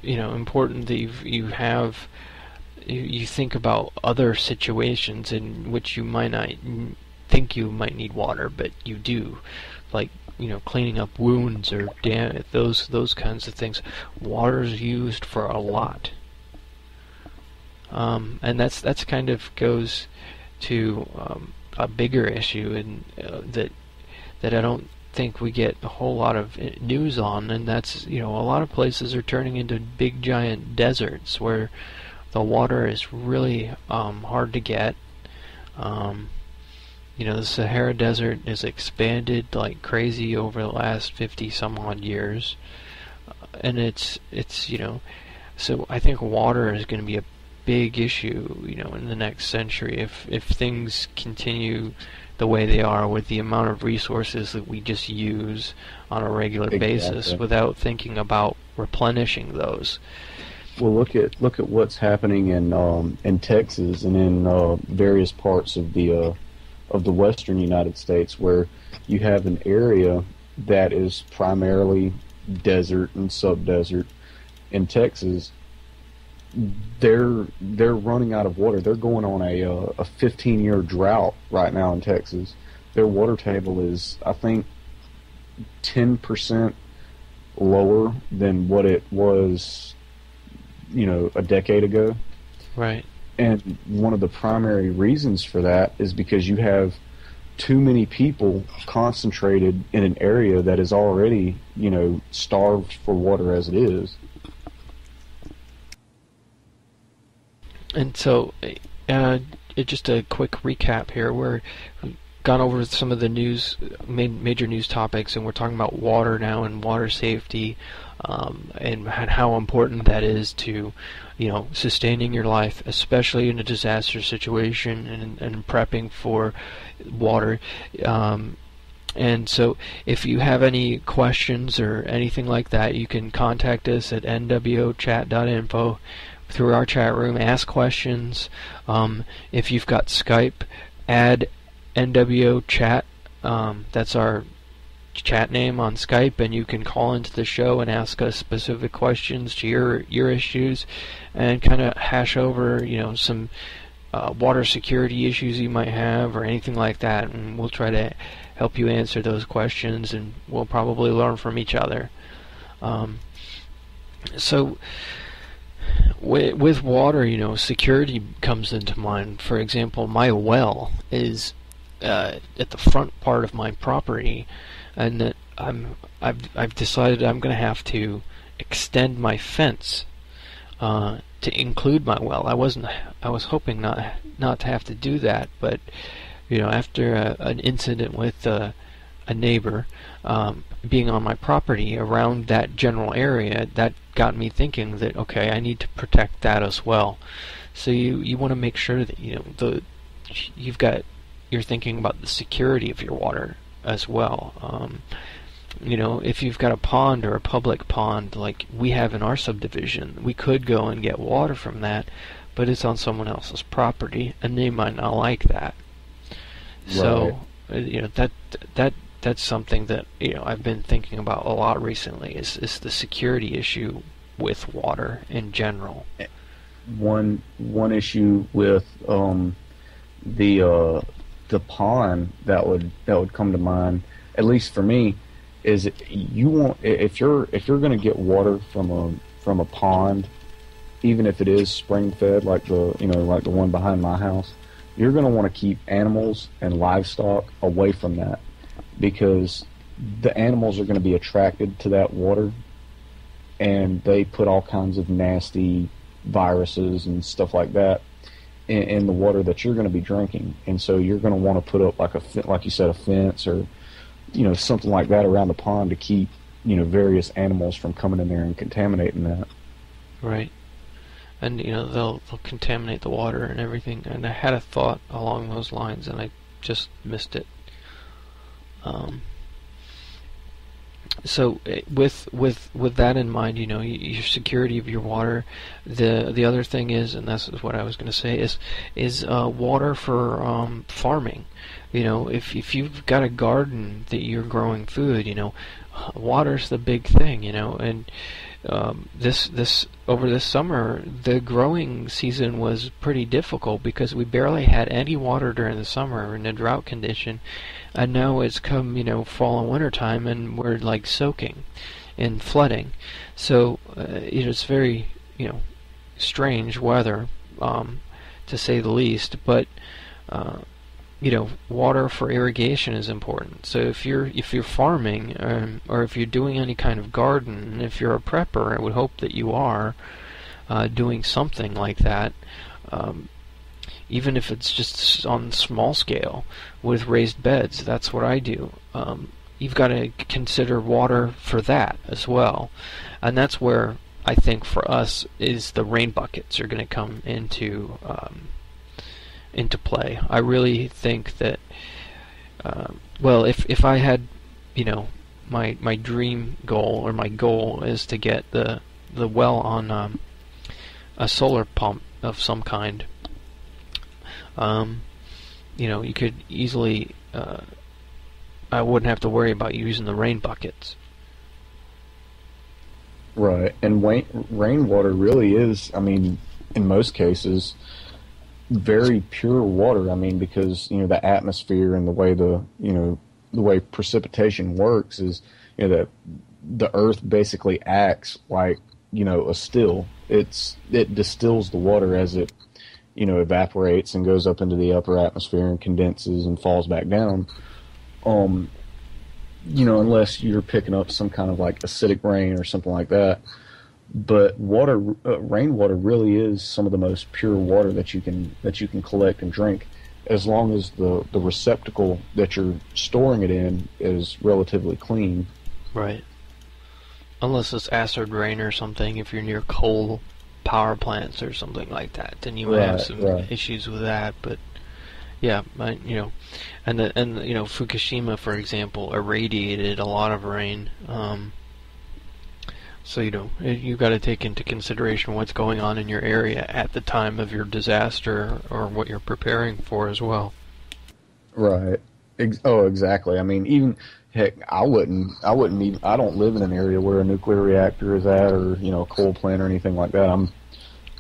important that you think about other situations in which you might not think you might need water, but you do, like cleaning up wounds or those kinds of things. Water is used for a lot, and that's kind of goes to a bigger issue, and that I don't think we get a whole lot of news on, and that's a lot of places are turning into big giant deserts where the water is really hard to get. the Sahara Desert is expanded like crazy over the last 50 some odd years, and it's so I think water is going to be a big issue, in the next century if things continue the way they are with the amount of resources that we just use on a regular basis without thinking about replenishing those. Well, look at what's happening in Texas and in various parts of the western United States, where you have an area that is primarily desert and subdesert. In Texas, they're running out of water. They're going on a 15-year drought right now in Texas. Their water table is, I think, 10% lower than what it was, a decade ago. Right. And one of the primary reasons for that is because you have too many people concentrated in an area that is already, starved for water as it is. And so, just a quick recap here. We've gone over some of the major news topics, and we're talking about water now and water safety, and how important that is to, sustaining your life, especially in a disaster situation and prepping for water. And so, if you have any questions or anything like that, you can contact us at nwochat.info. through our chat room, ask questions. If you've got Skype, add NWO Chat. That's our chat name on Skype, and you can call into the show and ask us specific questions to your issues, and kind of hash over, some water security issues you might have or anything like that, and we'll try to help you answer those questions, and we'll probably learn from each other. So, with water, security comes into mind. For example, my well is at the front part of my property, and that I've decided I'm going to have to extend my fence to include my well. I was hoping not to have to do that, but after an incident with a neighbor being on my property around that general area, that got me thinking that, okay, I need to protect that as well. So you want to make sure that you're thinking about the security of your water as well. If you've got a pond or a public pond like we have in our subdivision, we could go and get water from that, but it's on someone else's property, and they might not like that. Right. So that's something that I've been thinking about a lot recently. Is the security issue with water in general. One issue with the pond that would come to mind, at least for me, is if you're going to get water from a pond, even if it is spring fed like the one behind my house, you're going to want to keep animals and livestock away from that, because the animals are going to be attracted to that water, and they put all kinds of nasty viruses and stuff like that in the water that you're going to be drinking. And so you're going to want to put up like you said, a fence or something like that around the pond to keep various animals from coming in there and contaminating that. Right. And they'll contaminate the water and everything. And I had a thought along those lines, and I just missed it. So with that in mind, your security of your water. The other thing is, and that's what I was going to say, is water for farming. If you've got a garden that you're growing food, water's the big thing. And this over this summer, the growing season was pretty difficult because we barely had any water during the summer in a drought condition. And now it's come, fall and winter time, and we're like soaking and flooding. So, it's very, strange weather, to say the least. But, water for irrigation is important. So if you're farming, or if you're doing any kind of garden, if you're a prepper, I would hope that you are doing something like that. even if it's just on small scale with raised beds. That's what I do. You've got to consider water for that as well, and that's where I think for us is the rain buckets are going to come into play. I really think that well, if I had, my dream goal, or my goal is to get the well on a solar pump of some kind. You could easily, I wouldn't have to worry about using the rain buckets. Right, and rainwater really is, I mean, in most cases, very pure water. I mean, because the atmosphere and the way precipitation works is that the Earth basically acts like a still. It distills the water as it evaporates and goes up into the upper atmosphere and condenses and falls back down. Unless you're picking up some kind of like acidic rain or something like that. But rainwater really is some of the most pure water that you can collect and drink, as long as the receptacle that you're storing it in is relatively clean. Right. Unless it's acid rain or something, if you're near coal power plants or something like that, then you might have some issues with that. But yeah, and Fukushima, for example, irradiated a lot of rain. So you've got to take into consideration what's going on in your area at the time of your disaster, or what you're preparing for as well. Right. Exactly. I mean, even heck, I wouldn't even. I don't live in an area where a nuclear reactor is at, or a coal plant or anything like that. I'm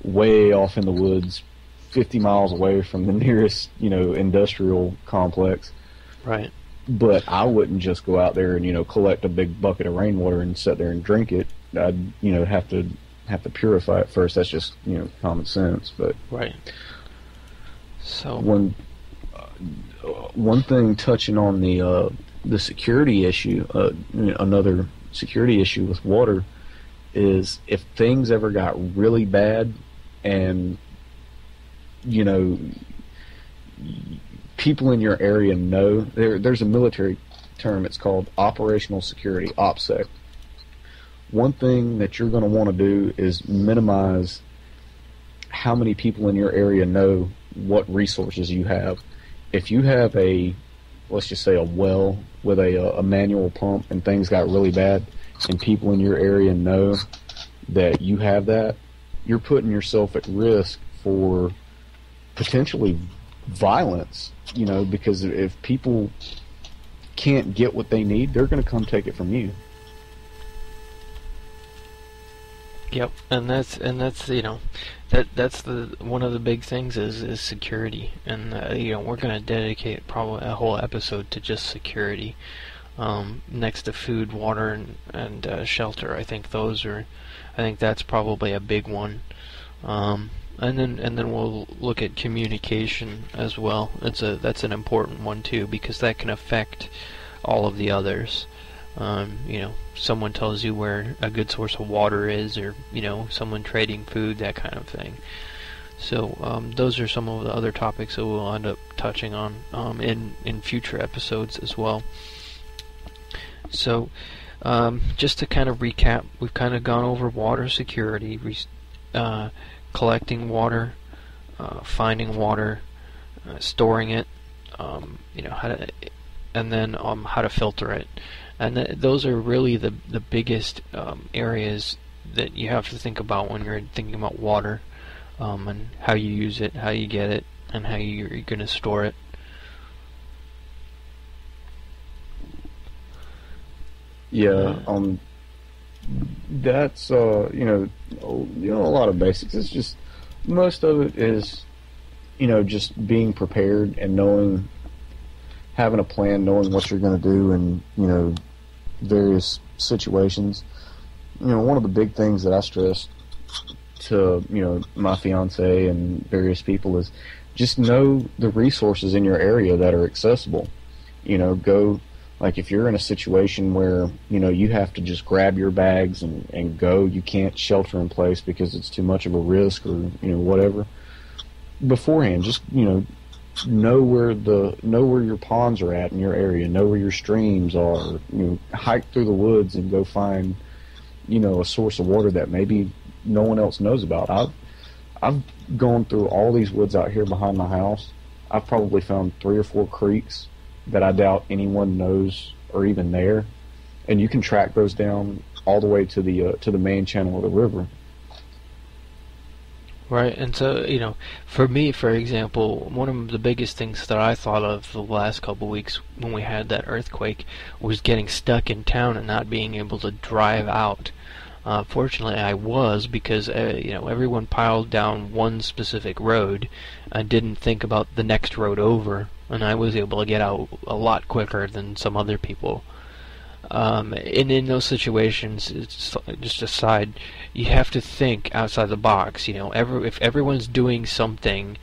way off in the woods, 50 miles away from the nearest industrial complex. Right. But I wouldn't just go out there and collect a big bucket of rainwater and sit there and drink it. I'd have to purify it first. That's just common sense. But right. So one thing, touching on the security issue, another security issue with water is if things ever got really bad and people in your area know, there's a military term, it's called operational security, OPSEC. One thing that you're going to want to do is minimize how many people in your area know what resources you have. If you have let's just say a well with a manual pump and things got really bad and people in your area know that you have that, you're putting yourself at risk for potentially violence, because if people can't get what they need, they're going to come take it from you. Yep, and that's that's the one of the big things is security, and we're going to dedicate probably a whole episode to just security, next to food, water, and shelter. I think that's probably a big one, and then we'll look at communication as well. That's an important one too, because that can affect all of the others. Someone tells you where a good source of water is, or someone trading food, that kind of thing. So those are some of the other topics that we'll end up touching on in future episodes as well. So just to kind of recap, we've kind of gone over water security, collecting water, finding water, storing it, how to, and then how to filter it. And those are really the biggest areas that you have to think about when you're thinking about water, and how you use it, how you get it, and how you're going to store it. Yeah, that's a lot of basics. It's just, most of it is just being prepared and having a plan, knowing what you're going to do in various situations. One of the big things that I stress to my fiance and various people is just know the resources in your area that are accessible. Go, like if you're in a situation where you have to just grab your bags and go, you can't shelter in place because it's too much of a risk, or whatever, beforehand, just know where your ponds are at in your area, know where your streams are. Hike through the woods and go find a source of water that maybe no one else knows about. I've gone through all these woods out here behind my house. I've probably found 3 or 4 creeks that I doubt anyone knows are even there, and you can track those down all the way to the main channel of the river. Right, and so, for me, for example, one of the biggest things that I thought of the last couple of weeks when we had that earthquake was getting stuck in town and not being able to drive out. Fortunately, I was, because everyone piled down one specific road and didn't think about the next road over, and I was able to get out a lot quicker than some other people. And in those situations, it's just aside, you have to think outside the box. If everyone's doing something,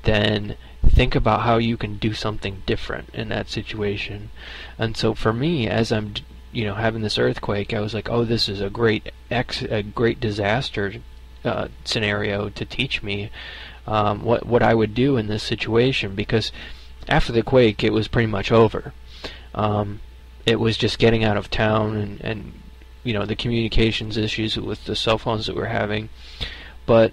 then think about how you can do something different in that situation. And so for me, as I'm having this earthquake, I was like, oh, this is a great disaster scenario to teach me what I would do in this situation, because after the quake, it was pretty much over. It was just getting out of town and the communications issues with the cell phones that we're having. But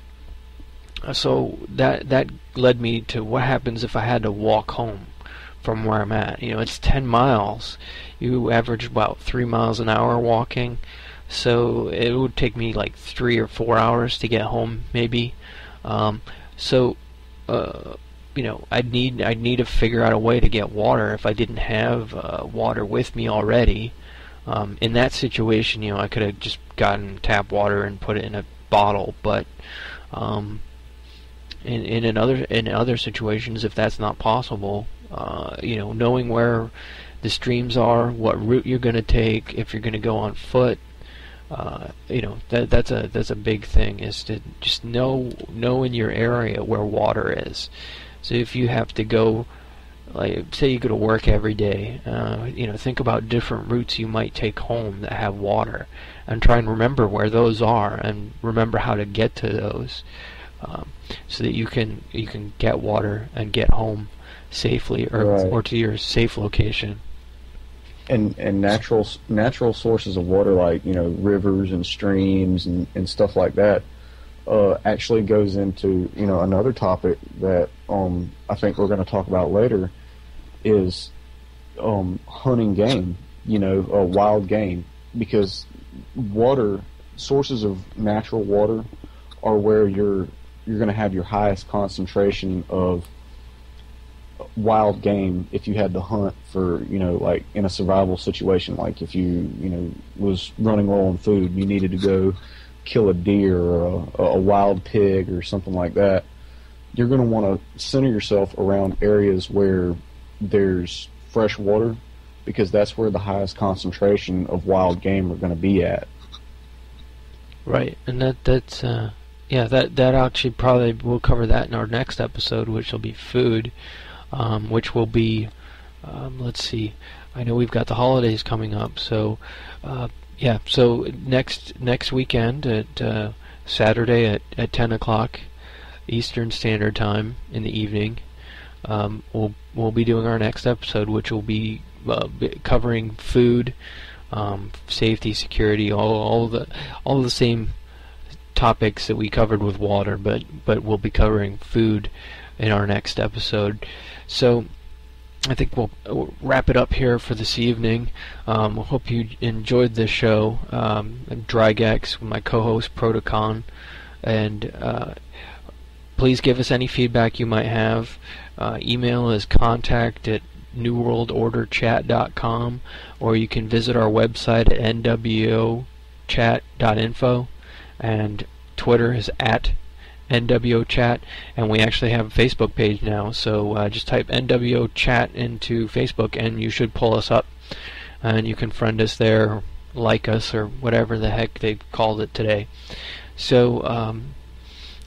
so that led me to what happens if I had to walk home from where I'm at. It's 10 miles. You average about 3 miles an hour walking, so it would take me like 3 or 4 hours to get home, maybe. I'd need to figure out a way to get water if I didn't have water with me already. In that situation, I could have just gotten tap water and put it in a bottle, but in other situations, if that's not possible, knowing where the streams are, what route you're going to take, if you're going to go on foot, that's a big thing, is to just know in your area where water is. So if you have to go, like say you go to work every day, think about different routes you might take home that have water, and try and remember where those are and remember how to get to those, so that you can get water and get home safely, or to your safe location. And natural sources of water, like rivers and streams and stuff like that, actually goes into another topic that I think we're going to talk about later, is hunting game, wild game, because sources of natural water are where you're going to have your highest concentration of wild game if you had to hunt for, like in a survival situation, like if you was running low on food, you needed to go kill a deer or a wild pig or something like that. You're going to want to center yourself around areas where there's fresh water, because that's where the highest concentration of wild game are going to be at. Right, and that's that actually probably we'll cover that in our next episode, which will be food. Which will be, let's see, I know we've got the holidays coming up, so so next weekend at Saturday at 10 o'clock Eastern Standard Time in the evening, we'll be doing our next episode, which will be covering food, safety, security, all the same topics that we covered with water, but we'll be covering food in our next episode. So I think we'll wrap it up here for this evening. I hope you enjoyed this show. I'm Drygex with my co-host Protocon, and please give us any feedback you might have. Email is contact@newworldorderchat.com, or you can visit our website at nwochat.info, and Twitter is @NWO Chat, and we actually have a Facebook page now, so just type NWO Chat into Facebook and you should pull us up, and you can friend us there, or like us, or whatever the heck they called it today. So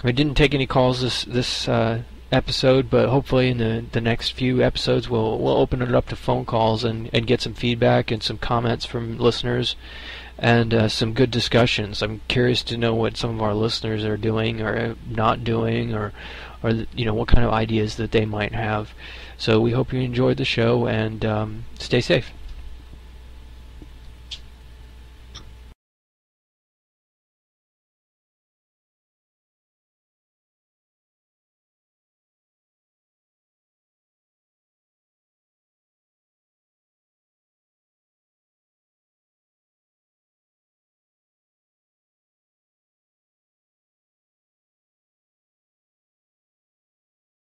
I didn't take any calls this episode, but hopefully in the next few episodes we'll open it up to phone calls and get some feedback and some comments from listeners, and some good discussions. I'm curious to know what some of our listeners are doing or not doing, or or what kind of ideas that they might have. So we hope you enjoyed the show, and stay safe.